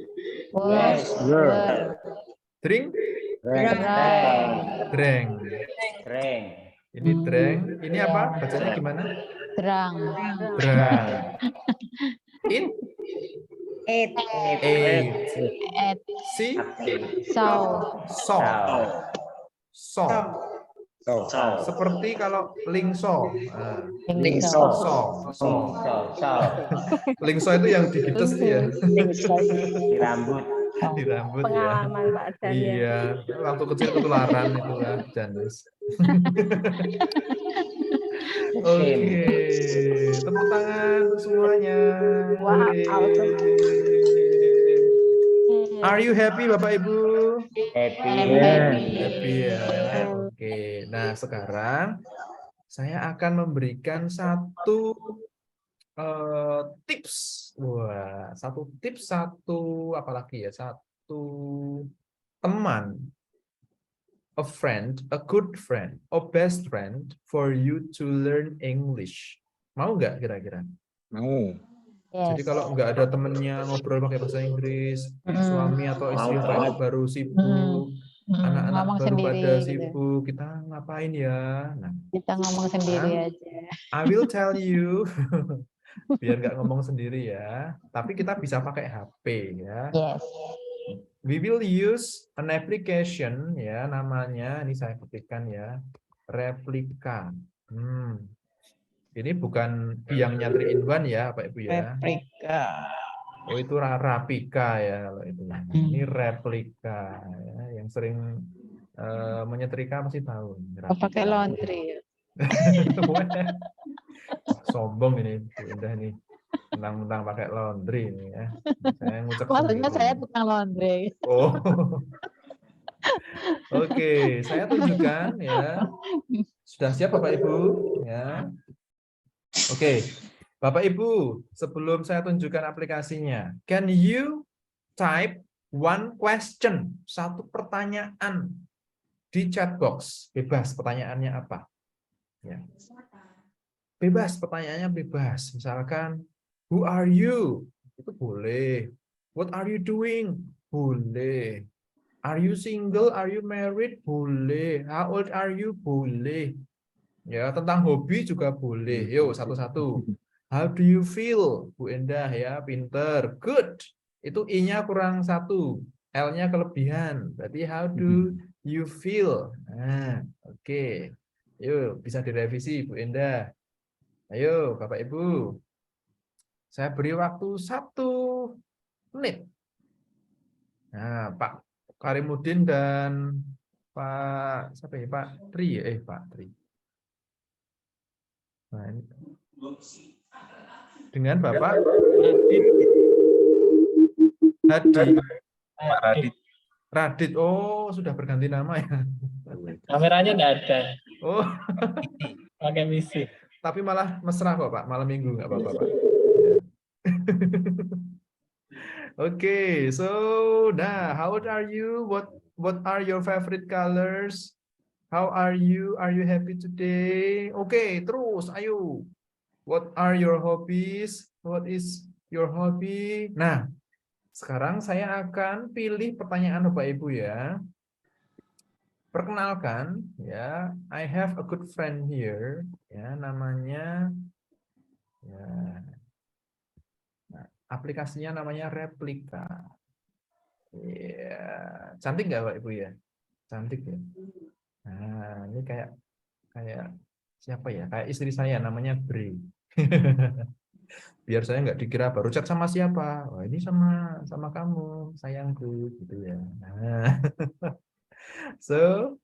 Were. Drink. Drang. Drink. Drink. Ini drink. Ini apa? Bacanya gimana? Drang. Drang. Eat. Eight. Ate. At. See. So. Saw. Saw. So. Seperti kalau lingso. Nah, Lingso. saw. Lingso itu yang digites ya. Di rambut. Di rambut ya. Pengalaman Pak Jan ya. Iya, waktu kecil ketularan itu lah, Janis. Oke, tepuk tangan untuk semuanya. Wow, awesome. Are you happy Bapak Ibu? Happy. Happy ya. Oke, nah sekarang saya akan memberikan satu tips. Wah, satu tips, apalagi ya, satu teman. A friend, a good friend, a best friend for you to learn English. Mau nggak kira-kira? Mau. Jadi Yes. kalau nggak ada temennya ngobrol pakai bahasa Inggris, suami atau istri Mau yang banget. baru sibuk, anak-anak Ngomong baru sendiri pada gitu. sibuk, kita ngapain ya? Nah, Kita ngomong sendiri aja. I will tell you, biar nggak ngomong sendiri ya. Tapi kita bisa pakai HP ya. Yes. We will use an application ya, namanya ini saya ketikkan ya, Replika. Ini bukan biangnya 3-in-1 ya, Pak Ibu ya. Replika. Oh itu Rapika ya kalau itu. Ini Replika ya, yang sering menyetrika pasti tahu. Oh, pakai laundry ya. Sombong ini, Bu Indah nih. Mentang-mentang pakai laundry ini ya. Saya ngucap Maksudnya sendiri. saya tukang laundry. Oh. Oke, saya tunjukkan ya. Sudah siap Bapak Ibu ya. Oke. Bapak Ibu, sebelum saya tunjukkan aplikasinya, can you type one question, satu pertanyaan di chat box? Bebas pertanyaannya apa? Ya. Bebas pertanyaannya bebas. Misalkan who are you? Itu boleh. What are you doing? Boleh. Are you single? Are you married? Boleh. How old are you? Boleh. Ya, tentang hobi juga boleh. Yuk, satu-satu. How do you feel? Bu Endah ya, pinter. Good. Itu I-nya kurang 1. L-nya kelebihan. Berarti how do you feel? Nah, oke. Yuk, bisa direvisi Bu Endah. Ayo, Bapak Ibu. Saya beri waktu 1 menit. Nah, Pak Karimudin dan Pak siapa ya? Pak Tri. Pak Tri. Nah, ini. Dengan Bapak Hadi. Radit. Oh, sudah berganti nama ya. Kameranya nggak ada. Oh, Pakai misi. tapi malah mesra kok Pak. Malam minggu nggak apa-apa Pak. Okay, so now how old are you? What are your favorite colors? How are you? Are you happy today? Okay, terus ayo. What are your hobbies? What is your hobby? Nah, sekarang saya akan pilih pertanyaan Bapak Ibu ya. Perkenalkan ya, I have a good friend here ya, namanya ya. Nah, aplikasinya namanya Replika. Ya, cantik nggak Bapak Ibu ya? Cantik ya. Nah, ini kayak siapa ya? Kayak istri saya namanya Bri. Biar saya nggak dikira baru chat sama siapa. Wah, ini sama kamu, sayangku, gitu ya. Nah. So,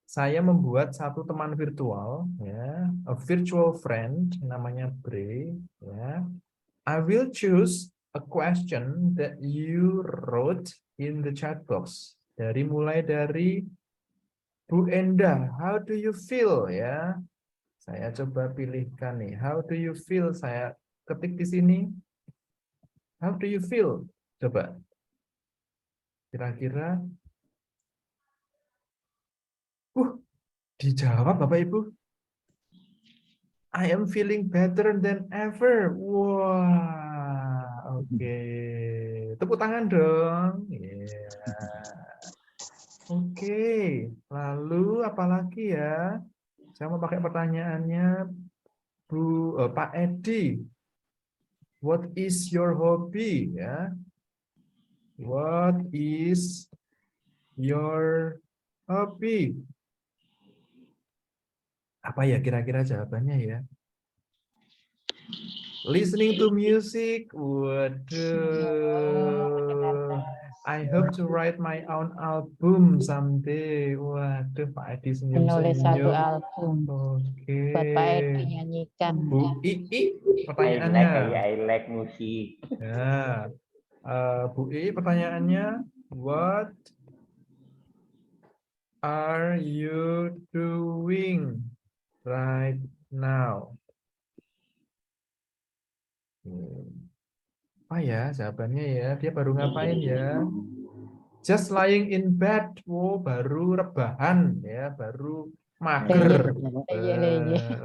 saya membuat satu teman virtual, ya, a virtual friend, namanya Bre, ya. I will choose a question that you wrote in the chat box. Mulai dari Bu Enda, how do you feel, ya? Saya coba pilihkan nih, how do you feel? Saya ketik di sini. How do you feel? Coba. Kira-kira dijawab Bapak Ibu. I am feeling better than ever. Wah, oke. Tepuk tangan dong. Yeah. Oke. Lalu apalagi ya? Saya mau pakai pertanyaannya Pak Edi. What is your hobby? Ya. What is your hobby? Apa ya kira-kira jawabannya ya? Listening to music. Waduh. I hope to write my own album someday. Waduh, Pak Edi Menulis satu senyum-senyum. album. Oke. Buat Pak Edi nyanyikan. Bu Ii, I pertanyaannya. like musik. Ya. Bu Ii, pertanyaannya. What are you doing right now? Apa ya jawabannya ya? Dia baru ngapain ya? Just lying in bed. Wow, baru rebahan ya, baru mager.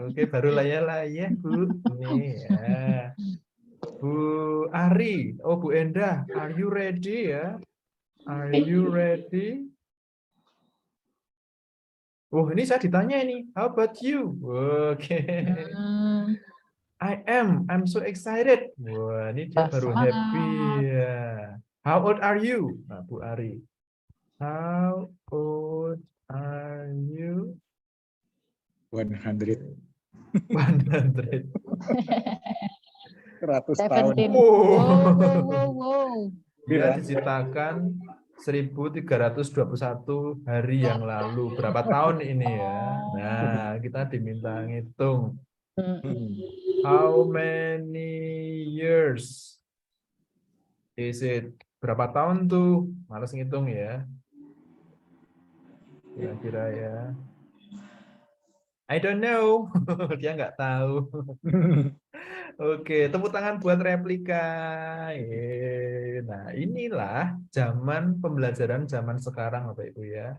Oke, baru layah-layah, Bu. Ini ya. Bu Ari, oh Bu Endah, are you ready ya? Are you ready? Oh, ini saya ditanya ini. How about you? Oke. I'm so excited. Wah, ini dia baru happy ya. How old are you? Nah, Bu Ari. How old are you? 100. 100. 100 tahun. Wow. Dia diciptakan 1321 hari yang lalu. Berapa tahun ini ya? Nah, kita diminta ngitung. How many years is it? Berapa tahun tuh? Males ngitung ya. Kira-kira ya. I don't know. Dia nggak tahu. Oke, tepuk tangan buat replika. Nah, inilah zaman pembelajaran zaman sekarang, Bapak Ibu ya.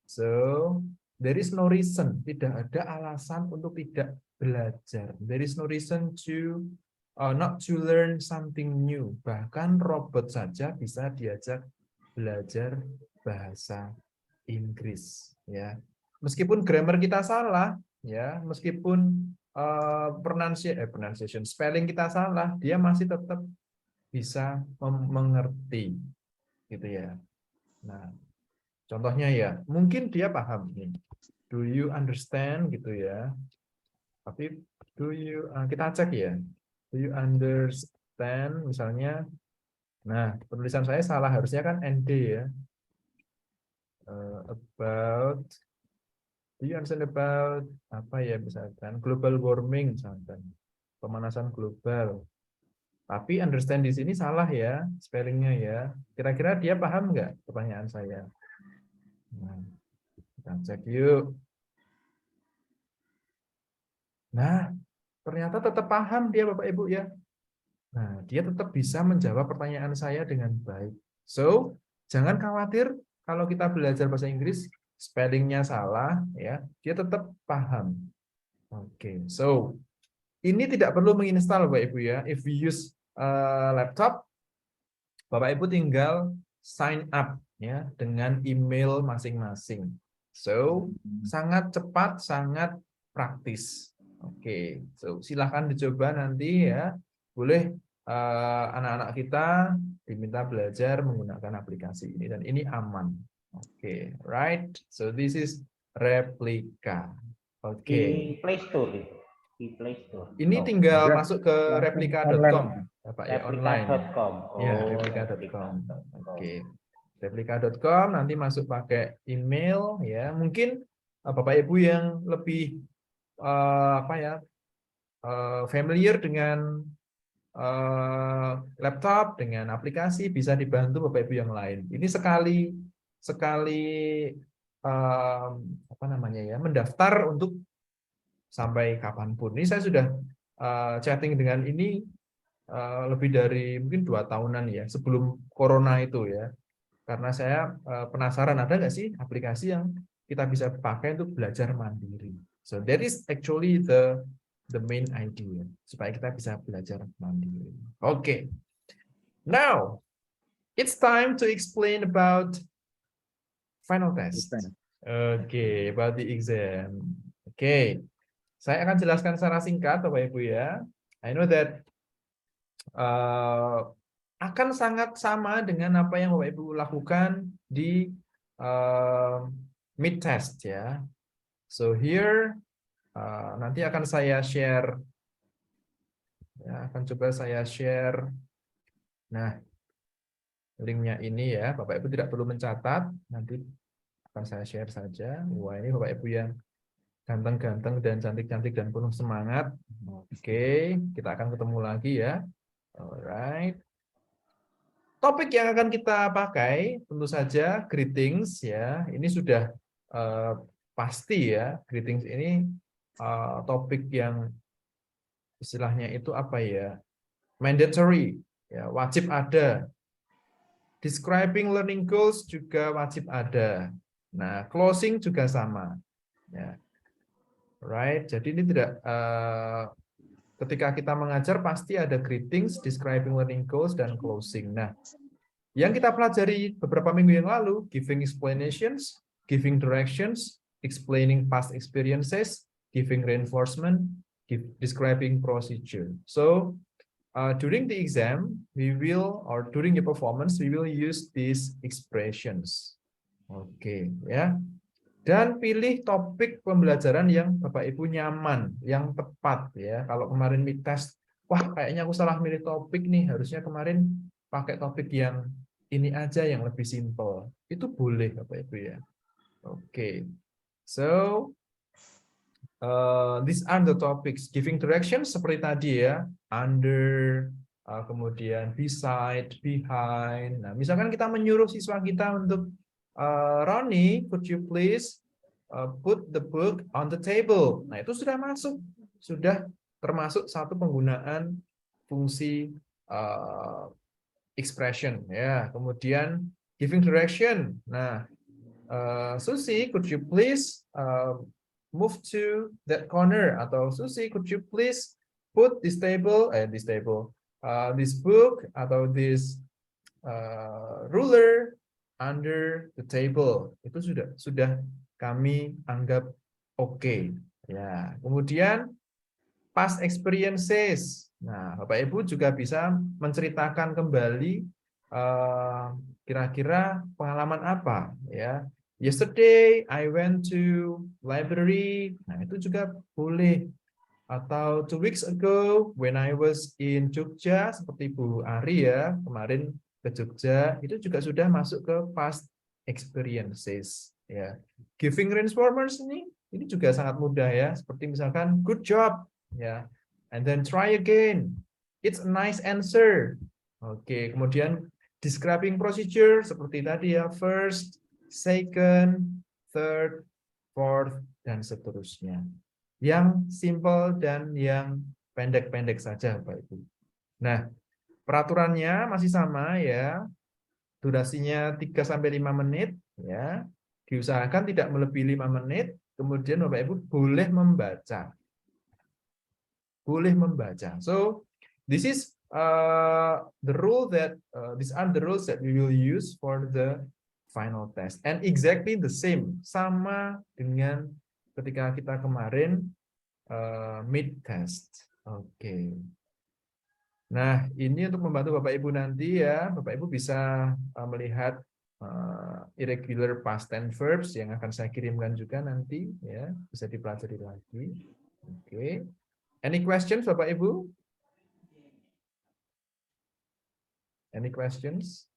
So, there is no reason, tidak ada alasan untuk tidak belajar. There is no reason to not to learn something new. Bahkan robot saja bisa diajak belajar bahasa Inggris, ya. Meskipun grammar kita salah, ya, meskipun pronunciation, spelling kita salah, dia masih tetap bisa mengerti, gitu ya. Nah, contohnya ya, mungkin dia paham nih. Do you understand, gitu ya. Tapi kita cek ya. Do you understand, misalnya. Nah, penulisan saya salah, harusnya kan ND ya. About. Do you understand about apa ya, misalkan global warming, misalkan pemanasan global. Tapi understand di sini salah ya, spellingnya ya. Kira-kira dia paham nggak pertanyaan saya? Nah, kita cek yuk. Nah, ternyata tetap paham dia, Bapak Ibu ya. Nah, dia tetap bisa menjawab pertanyaan saya dengan baik. So, jangan khawatir kalau kita belajar bahasa Inggris spellingnya salah, ya, dia tetap paham. Oke, so ini tidak perlu menginstal, Bapak Ibu ya. If we use laptop, Bapak Ibu tinggal sign up ya dengan email masing-masing. So sangat cepat, sangat praktis. Oke, so silahkan dicoba nanti ya. Boleh anak-anak kita diminta belajar menggunakan aplikasi ini dan ini aman. Oke, right. So this is replika. Oke. Di Play Store. di Play Store. Ini Oh, tinggal Udah, masuk ke langsung replika.com, online. Bapak ya, online. replika.com. Ya, Oh, replika.com. replika.com. Oke. Replika.com nanti masuk pakai email ya. Mungkin Bapak Ibu yang lebih apa ya? Familiar dengan laptop, dengan aplikasi, bisa dibantu Bapak Ibu yang lain. Ini sekali apa namanya ya, mendaftar untuk sampai kapanpun. Ini saya sudah chatting dengan ini lebih dari mungkin 2 tahunan ya, sebelum corona itu ya. Karena saya penasaran ada nggak sih aplikasi yang kita bisa pakai untuk belajar mandiri. So that is actually the main idea, supaya kita bisa belajar mandiri. Okay. Now, it's time to explain about final test. Okay, about the exam. Okay. Saya akan jelaskan secara singkat, Bapak Ibu ya. I know that akan sangat sama dengan apa yang Bapak Ibu lakukan di mid test ya. So here nanti akan saya share, ya, akan coba saya share. Nah, linknya ini ya, Bapak Ibu tidak perlu mencatat, nanti akan saya share saja. Wah, ini Bapak Ibu yang ganteng-ganteng dan cantik-cantik dan penuh semangat. Oke, kita akan ketemu lagi ya. Alright. Topik yang akan kita pakai tentu saja greetings ya. Ini sudah pasti ya. Greetings ini topik yang istilahnya itu apa ya? Mandatory ya, wajib ada. Describing learning goals juga wajib ada. Nah, closing juga sama. Ya. Right. Jadi ini tidak ketika kita mengajar pasti ada greetings, describing learning goals, dan closing. Nah, yang kita pelajari beberapa minggu yang lalu, giving explanations, giving directions, explaining past experiences, giving reinforcement, describing procedure. So, during the exam, we will, or during the performance, we will use these expressions. Oke, ya. Dan pilih topik pembelajaran yang Bapak Ibu nyaman, yang tepat ya. Kalau kemarin mid test, wah kayaknya aku salah milih topik nih, harusnya kemarin pakai topik yang ini aja yang lebih simple. Itu boleh Bapak Ibu ya. Oke. So these are the topics. Giving directions seperti tadi ya, under, kemudian beside, behind. Nah, misalkan kita menyuruh siswa kita untuk Ronnie, could you please put the book on the table? Nah, itu sudah masuk, sudah termasuk satu penggunaan fungsi expression ya. Kemudian giving direction. Nah, Susi, could you please move to that corner? Atau Susi, could you please put this book atau this ruler under the table. Itu sudah kami anggap oke. Ya, kemudian past experiences. Nah, Bapak Ibu juga bisa menceritakan kembali kira-kira pengalaman apa ya. Yesterday I went to library. Nah, itu juga boleh. Atau 2 weeks ago when I was in Jogja, seperti Bu Ari ya, kemarin ke Jogja, itu juga sudah masuk ke past experiences ya. Giving reinforcements ini juga sangat mudah ya, seperti misalkan good job ya, and then try again, it's a nice answer. Oke, kemudian describing procedure seperti tadi ya, first, second, third, fourth, dan seterusnya. Yang simple dan yang pendek-pendek saja Bapak Ibu. Nah, peraturannya masih sama ya. Durasinya 3-5 menit ya. Diusahakan tidak melebihi 5 menit. Kemudian Bapak Ibu boleh membaca. Boleh membaca. So, this is the rule that these are the rules that we will use for the final test. And exactly the same, sama dengan ketika kita kemarin mid test. Oke. Nah, ini untuk membantu Bapak Ibu nanti ya. Bapak Ibu bisa melihat irregular past tense verbs yang akan saya kirimkan juga nanti ya, bisa dipelajari lagi. Oke. Any questions, Bapak Ibu? Any questions?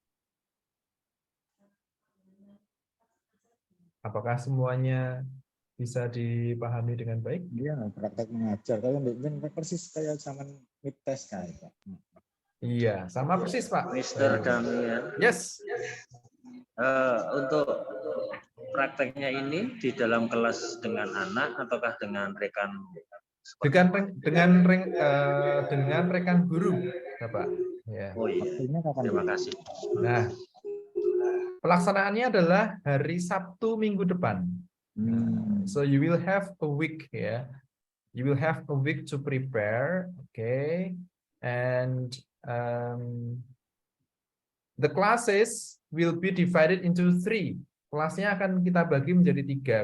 Apakah semuanya bisa dipahami dengan baik? Iya, praktek mengajar. Kalau Mbak persis kayak zaman mid test kayak Pak. Iya, sama persis, Pak. Mr. Damian. Yes. Untuk prakteknya ini di dalam kelas dengan anak ataukah dengan rekan? Dengan rekan guru, Bapak. Ya. Oh iya. Terima kasih. Nah, pelaksanaannya adalah hari Sabtu minggu depan. So you will have a week, ya. You will have a week to prepare, okay? And the classes will be divided into 3. Kelasnya akan kita bagi menjadi 3.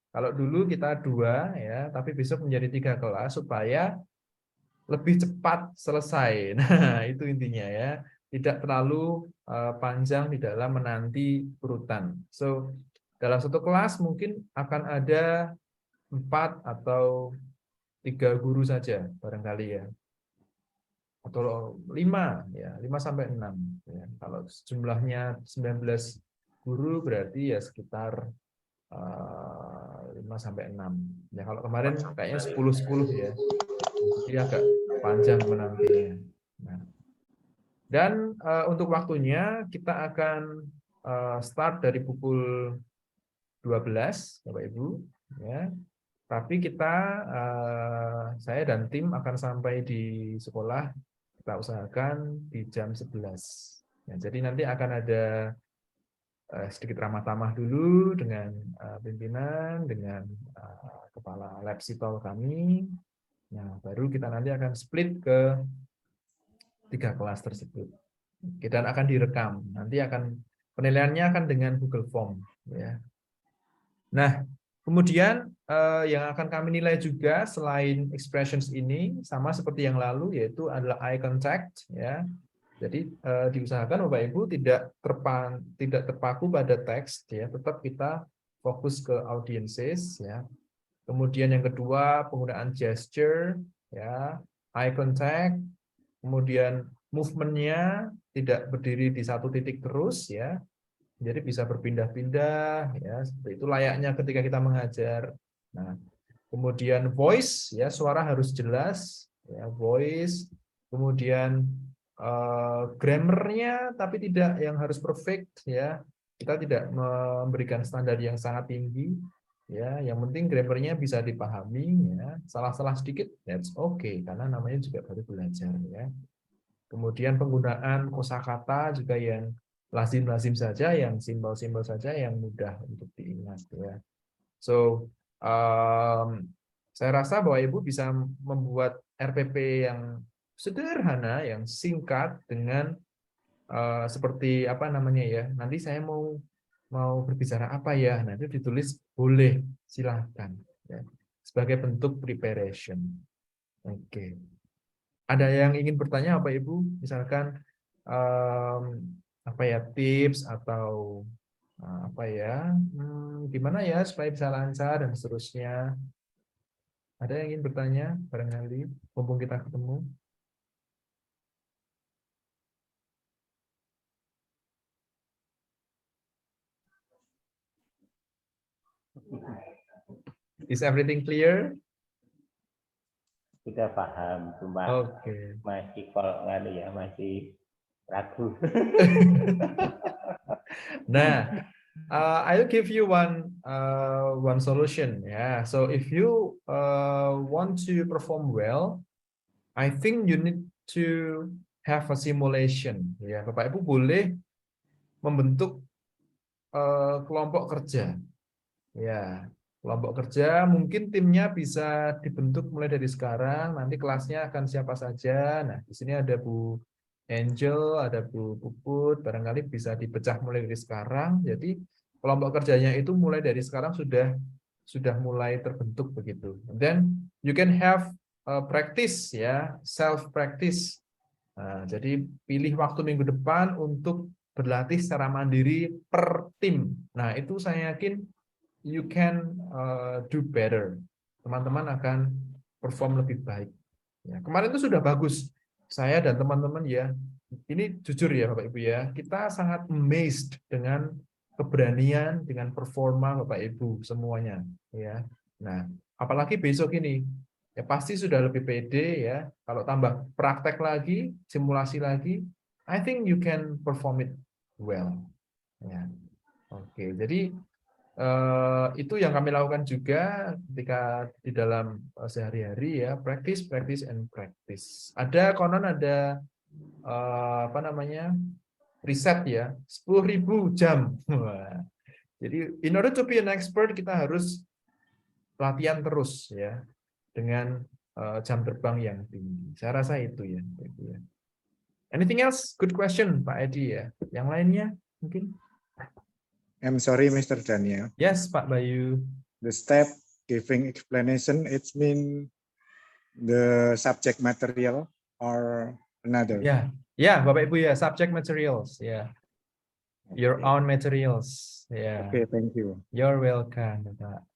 Kalau dulu kita 2, ya, tapi besok menjadi 3 kelas supaya lebih cepat selesai. Nah, itu intinya ya. Tidak terlalu panjang di dalam menanti urutan. So, dalam satu kelas mungkin akan ada 4 atau 3 guru saja barangkali ya. Atau 5 ya, 5 sampai 6 ya. Kalau jumlahnya 19 guru berarti ya sekitar 5 sampai 6. Ya kalau kemarin kayaknya 10 ya. Jadi agak panjang menantinya. Nah. Dan untuk waktunya kita akan start dari pukul 12 Bapak Ibu ya. Tapi saya dan tim akan sampai di sekolah kita usahakan di jam 11. Ya, jadi nanti akan ada sedikit ramah tamah dulu dengan pimpinan, dengan kepala lab sitol kami. Nah, baru kita nanti akan split ke 3 kelas tersebut. Dan akan direkam. Nanti penilaiannya akan dengan Google Form. Ya. Nah, kemudian yang akan kami nilai juga selain expressions ini sama seperti yang lalu yaitu adalah eye contact. Ya. Jadi diusahakan Bapak Ibu tidak terpaku pada teks, ya, tetap kita fokus ke audiences, ya. Kemudian yang kedua penggunaan gesture, ya, eye contact, kemudian movement-nya tidak berdiri di satu titik terus, ya. Jadi bisa berpindah-pindah, ya, seperti itu layaknya ketika kita mengajar. Nah, kemudian voice, ya, suara harus jelas, ya, voice, kemudian grammarnya tapi tidak yang harus perfect ya, kita tidak memberikan standar yang sangat tinggi ya, yang penting grammarnya bisa dipahami ya, salah-salah sedikit that's okay karena namanya juga baru belajar ya. Kemudian penggunaan kosakata juga yang lazim-lazim saja, yang simpel-simpel saja, yang mudah untuk diingat ya. So saya rasa bahwa Ibu bisa membuat RPP yang sederhana, yang singkat dengan seperti apa namanya ya. Nanti saya mau berbicara apa ya. Nah, itu ditulis boleh, silahkan ya. Sebagai bentuk preparation. Oke. Ada yang ingin bertanya Bapak Ibu? Misalkan apa ya tips atau apa ya? Gimana ya supaya bisa lancar dan seterusnya. Ada yang ingin bertanya barangkali mumpung kita ketemu? Is everything clear? Sudah paham, cuma masih masih ragu. Nah, I'll give you one solution. Yeah, so if you want to perform well, I think you need to have a simulation. Ya, Bapak Ibu boleh membentuk kelompok kerja. Ya, kelompok kerja mungkin timnya bisa dibentuk mulai dari sekarang. Nanti kelasnya akan siapa saja. Nah, di sini ada Bu Angel, ada Bu Puput. Barangkali bisa dipecah mulai dari sekarang. Jadi kelompok kerjanya itu mulai dari sekarang sudah mulai terbentuk begitu. Then you can have practice ya, self practice. Nah, jadi pilih waktu minggu depan untuk berlatih secara mandiri per tim. Nah, itu saya yakin you can do better. Teman-teman akan perform lebih baik. Ya, kemarin itu sudah bagus. Saya dan teman-teman ya, ini jujur ya Bapak Ibu ya, kita sangat amazed dengan keberanian, dengan performa Bapak Ibu semuanya. Ya, nah apalagi besok ini, ya pasti sudah lebih pede ya. Kalau tambah praktek lagi, simulasi lagi, I think you can perform it well. Ya, oke. Jadi itu yang kami lakukan juga ketika di dalam sehari-hari ya, practice, practice, and practice. Ada konon ada apa namanya riset ya, 10.000 jam. Wah. Jadi in order to be an expert kita harus latihan terus ya dengan jam terbang yang tinggi. Saya rasa itu ya. Anything else? Good question Pak Edi ya. Yang lainnya mungkin? I'm sorry, Mr. Daniel. Yes, Pak Bayu. The step giving explanation, it mean the subject material or another. Ya, ya, Bapak Ibu ya, subject materials, ya, your own materials, ya. Oke, thank you. You're welcome, Bapak.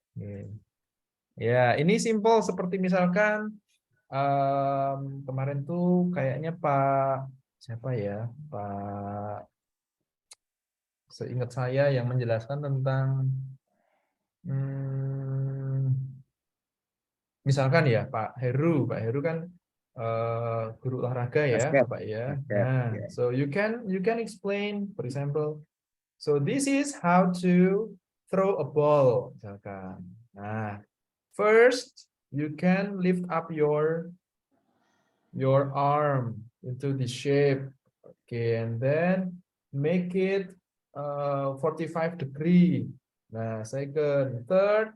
Ya, ini simple seperti misalkan kemarin tuh kayaknya Pak siapa ya, Pak. Seingat saya yang menjelaskan tentang misalkan ya Pak Heru kan guru olahraga ya Bapak ya. Nah, so you can explain, for example, so this is how to throw a ball misalkan. Nah, first you can lift up your arm into the shape, okay, and then make it 45 degree. Nah, second, third,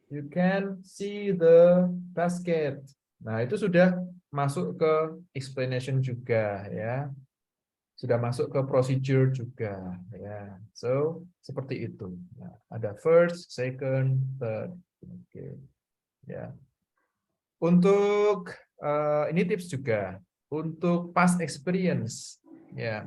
you can see the basket. Nah, itu sudah masuk ke explanation juga ya. Sudah masuk ke procedure juga ya. So, seperti itu. Nah, ada first, second, third. Oke. Ya. Untuk ini tips juga untuk past experience ya.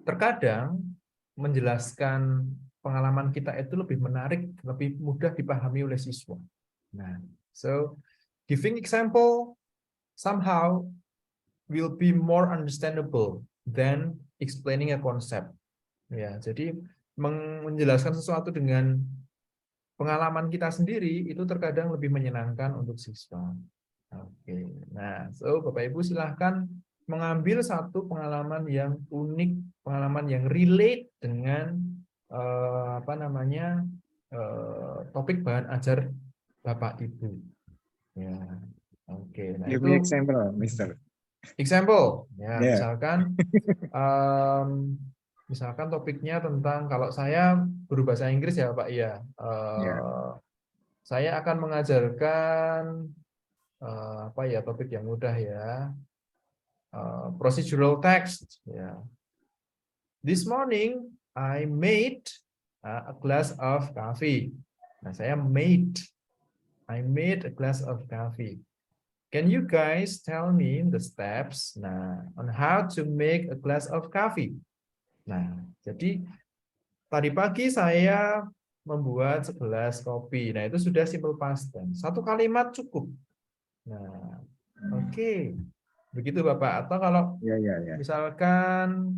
Terkadang menjelaskan pengalaman kita itu lebih menarik, lebih mudah dipahami oleh siswa. Nah, so giving example somehow will be more understandable than explaining a concept. Ya, jadi menjelaskan sesuatu dengan pengalaman kita sendiri itu terkadang lebih menyenangkan untuk siswa. Oke. Nah, so Bapak Ibu silahkan mengambil satu pengalaman yang unik, pengalaman yang relate dengan apa namanya topik bahan ajar Bapak Ibu. Ya, oke. Nah, Give itu me example, Mister. Example, ya, Yeah. misalkan topiknya tentang kalau saya guru bahasa Inggris ya Pak ya, saya akan mengajarkan apa ya topik yang mudah ya. Procedural text. Yeah. This morning I made a glass of coffee. Nah, I made a glass of coffee. Can you guys tell me the steps on how to make a glass of coffee? Nah, jadi tadi pagi saya membuat segelas kopi. Nah, itu sudah simple past tense. Satu kalimat cukup. Nah, oke. Begitu Bapak. Atau kalau misalkan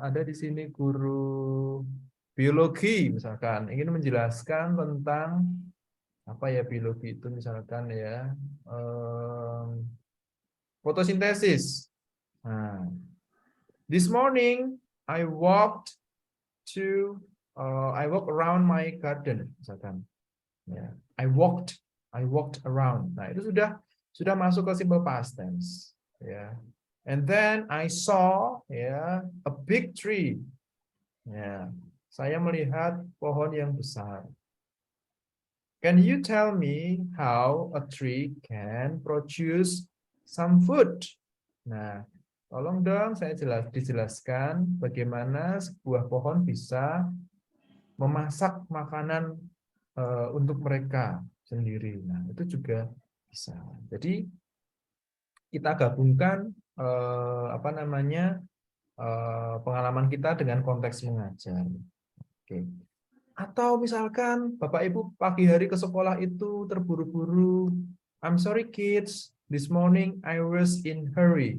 ada di sini guru biologi misalkan ingin menjelaskan tentang apa ya biologi itu misalkan ya fotosintesis. Nah, this morning I walked around my garden misalkan. Ya, I walked around. Nah, itu sudah masuk ke simple past tense ya. And then I saw ya a big tree. Ya, saya melihat pohon yang besar. Can you tell me how a tree can produce some food? Nah, tolong dong saya dijelaskan bagaimana sebuah pohon bisa memasak makanan untuk mereka sendiri. Nah, itu juga bisa. Jadi kita gabungkan apa namanya pengalaman kita dengan konteks mengajar. Oke. Atau misalkan Bapak Ibu pagi hari ke sekolah itu terburu-buru. I'm sorry kids, this morning I was in hurry.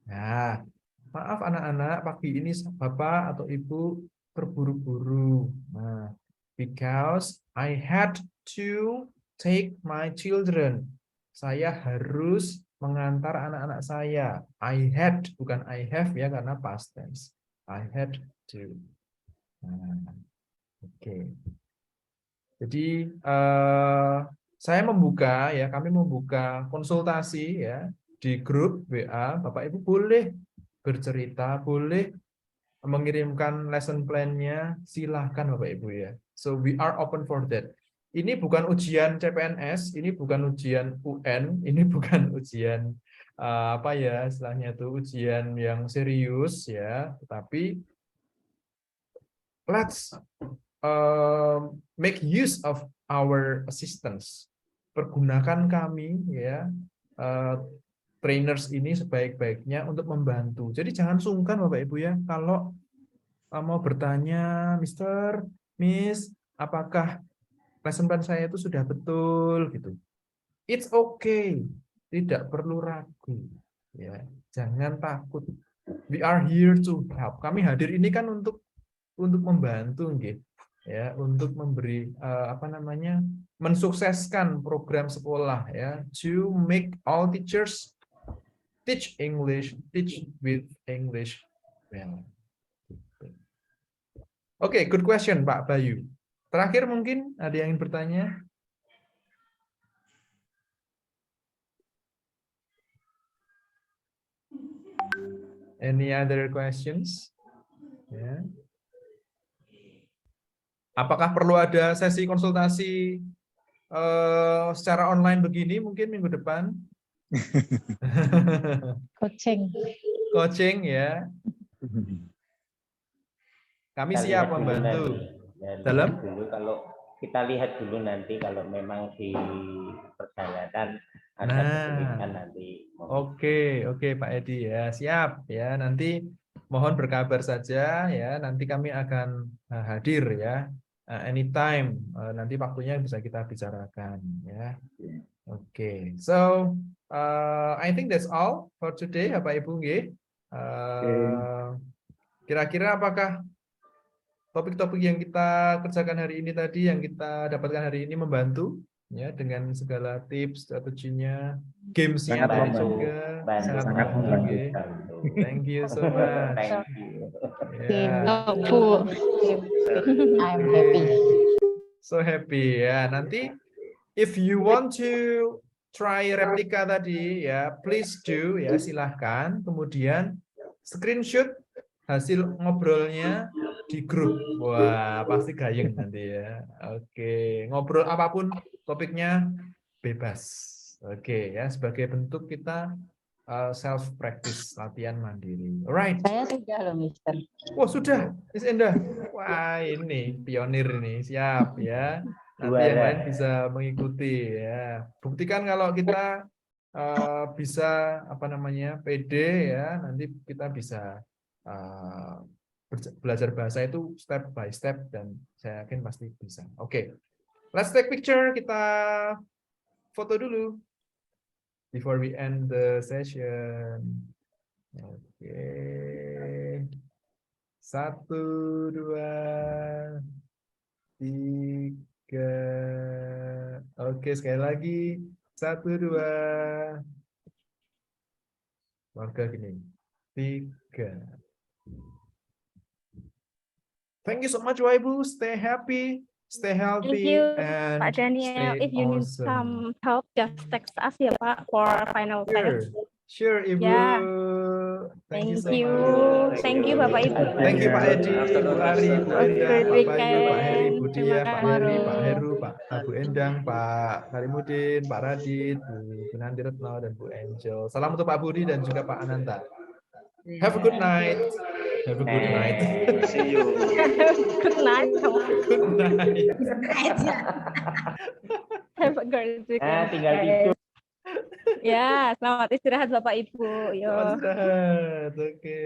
Nah, maaf anak-anak, pagi ini Bapak atau Ibu terburu-buru. Nah, because I had to take my children. Saya harus mengantar anak-anak saya. I had, bukan I have ya, karena past tense. I had to. Nah, oke. Jadi saya membuka ya, kami membuka konsultasi ya di grup WA. Bapak Ibu boleh bercerita, boleh mengirimkan lesson plan-nya, silahkan Bapak Ibu ya. So we are open for that. Ini bukan ujian CPNS, ini bukan ujian UN, ini bukan ujian apa ya istilahnya itu ujian yang serius ya, tetapi let's make use of our assistance. Pergunakan kami ya trainers ini sebaik-baiknya untuk membantu. Jadi jangan sungkan Bapak Ibu ya kalau mau bertanya, Mister, Miss, apakah lesson plan saya itu sudah betul gitu. It's okay. Tidak perlu ragu ya. Jangan takut. We are here to help. Kami hadir ini kan untuk membantu gitu. Ya, untuk memberi mensukseskan program sekolah ya, to make all teachers teach English, teach with English well. Oke, good question Pak Bayu. Terakhir mungkin ada yang ingin bertanya? Any other questions? Ya. Apakah perlu ada sesi konsultasi secara online begini mungkin minggu depan? Coaching ya. Kami Kita siap lihat dulu membantu. nanti. Dalam? Dulu kalau kita lihat dulu nanti kalau memang dipercayakan ada kesulitan nanti. Oke Pak Edi ya, siap ya. Nanti mohon berkabar saja ya. Nanti kami akan hadir ya. Anytime nanti waktunya bisa kita bicarakan ya. Oke. So I think that's all for today Bapak Ibu nggih. Kira-kira apakah topik-topik yang kita kerjakan hari ini tadi, yang kita dapatkan hari ini membantu ya dengan segala tips, strateginya, gamesnya tadi juga sangat membantu. Thank you so much. Thank you. I'm happy. So happy ya. Nanti if you want to try replika tadi ya, please do ya, silahkan. Kemudian screenshot hasil ngobrolnya di grup. Wah, pasti gayeng nanti ya. Oke, ngobrol apapun topiknya bebas. Oke ya, sebagai bentuk kita self practice, latihan mandiri. Alright. Saya sudah loh, Mister. Wah, sudah, Miss Endah. Wah, ini pionir ini, siap ya. Nanti yang lain bisa mengikuti ya. Buktikan kalau kita bisa pede ya, nanti kita bisa belajar bahasa itu step by step dan saya yakin pasti bisa. Oke. Let's take picture, kita foto dulu before we end the session. Oke. 1, 2, 3. Oke, sekali lagi. 1, 2. Warga gini. 3. Thank you so much, Ibu. Stay happy, stay healthy, Thank you, and Pak Daniel. stay If you need awesome. some help, just text us ya Pak for final test. Sure, Ibu. Yeah. Thank you so you. much. Thank you, Bapak Ibu. Thank you, Pak Edi, Bu Ari, Bu Endang, Pak Bayu, Pak Heri, Bu Dia, Terima Pak kasih. Heri, Pak Heru, Pak Bu Endang, Pak Karimudin, Pak Radit, Bu Nandi Retno, dan Bu Angel. Salam untuk Pak Budi dan juga Pak Ananta. Have a good night. Have a good night. See you. Good night. Good night. Have a great weekend. Tinggal tidur. Ya, selamat istirahat Bapak Ibu. Yo. Selamat istirahat. Oke.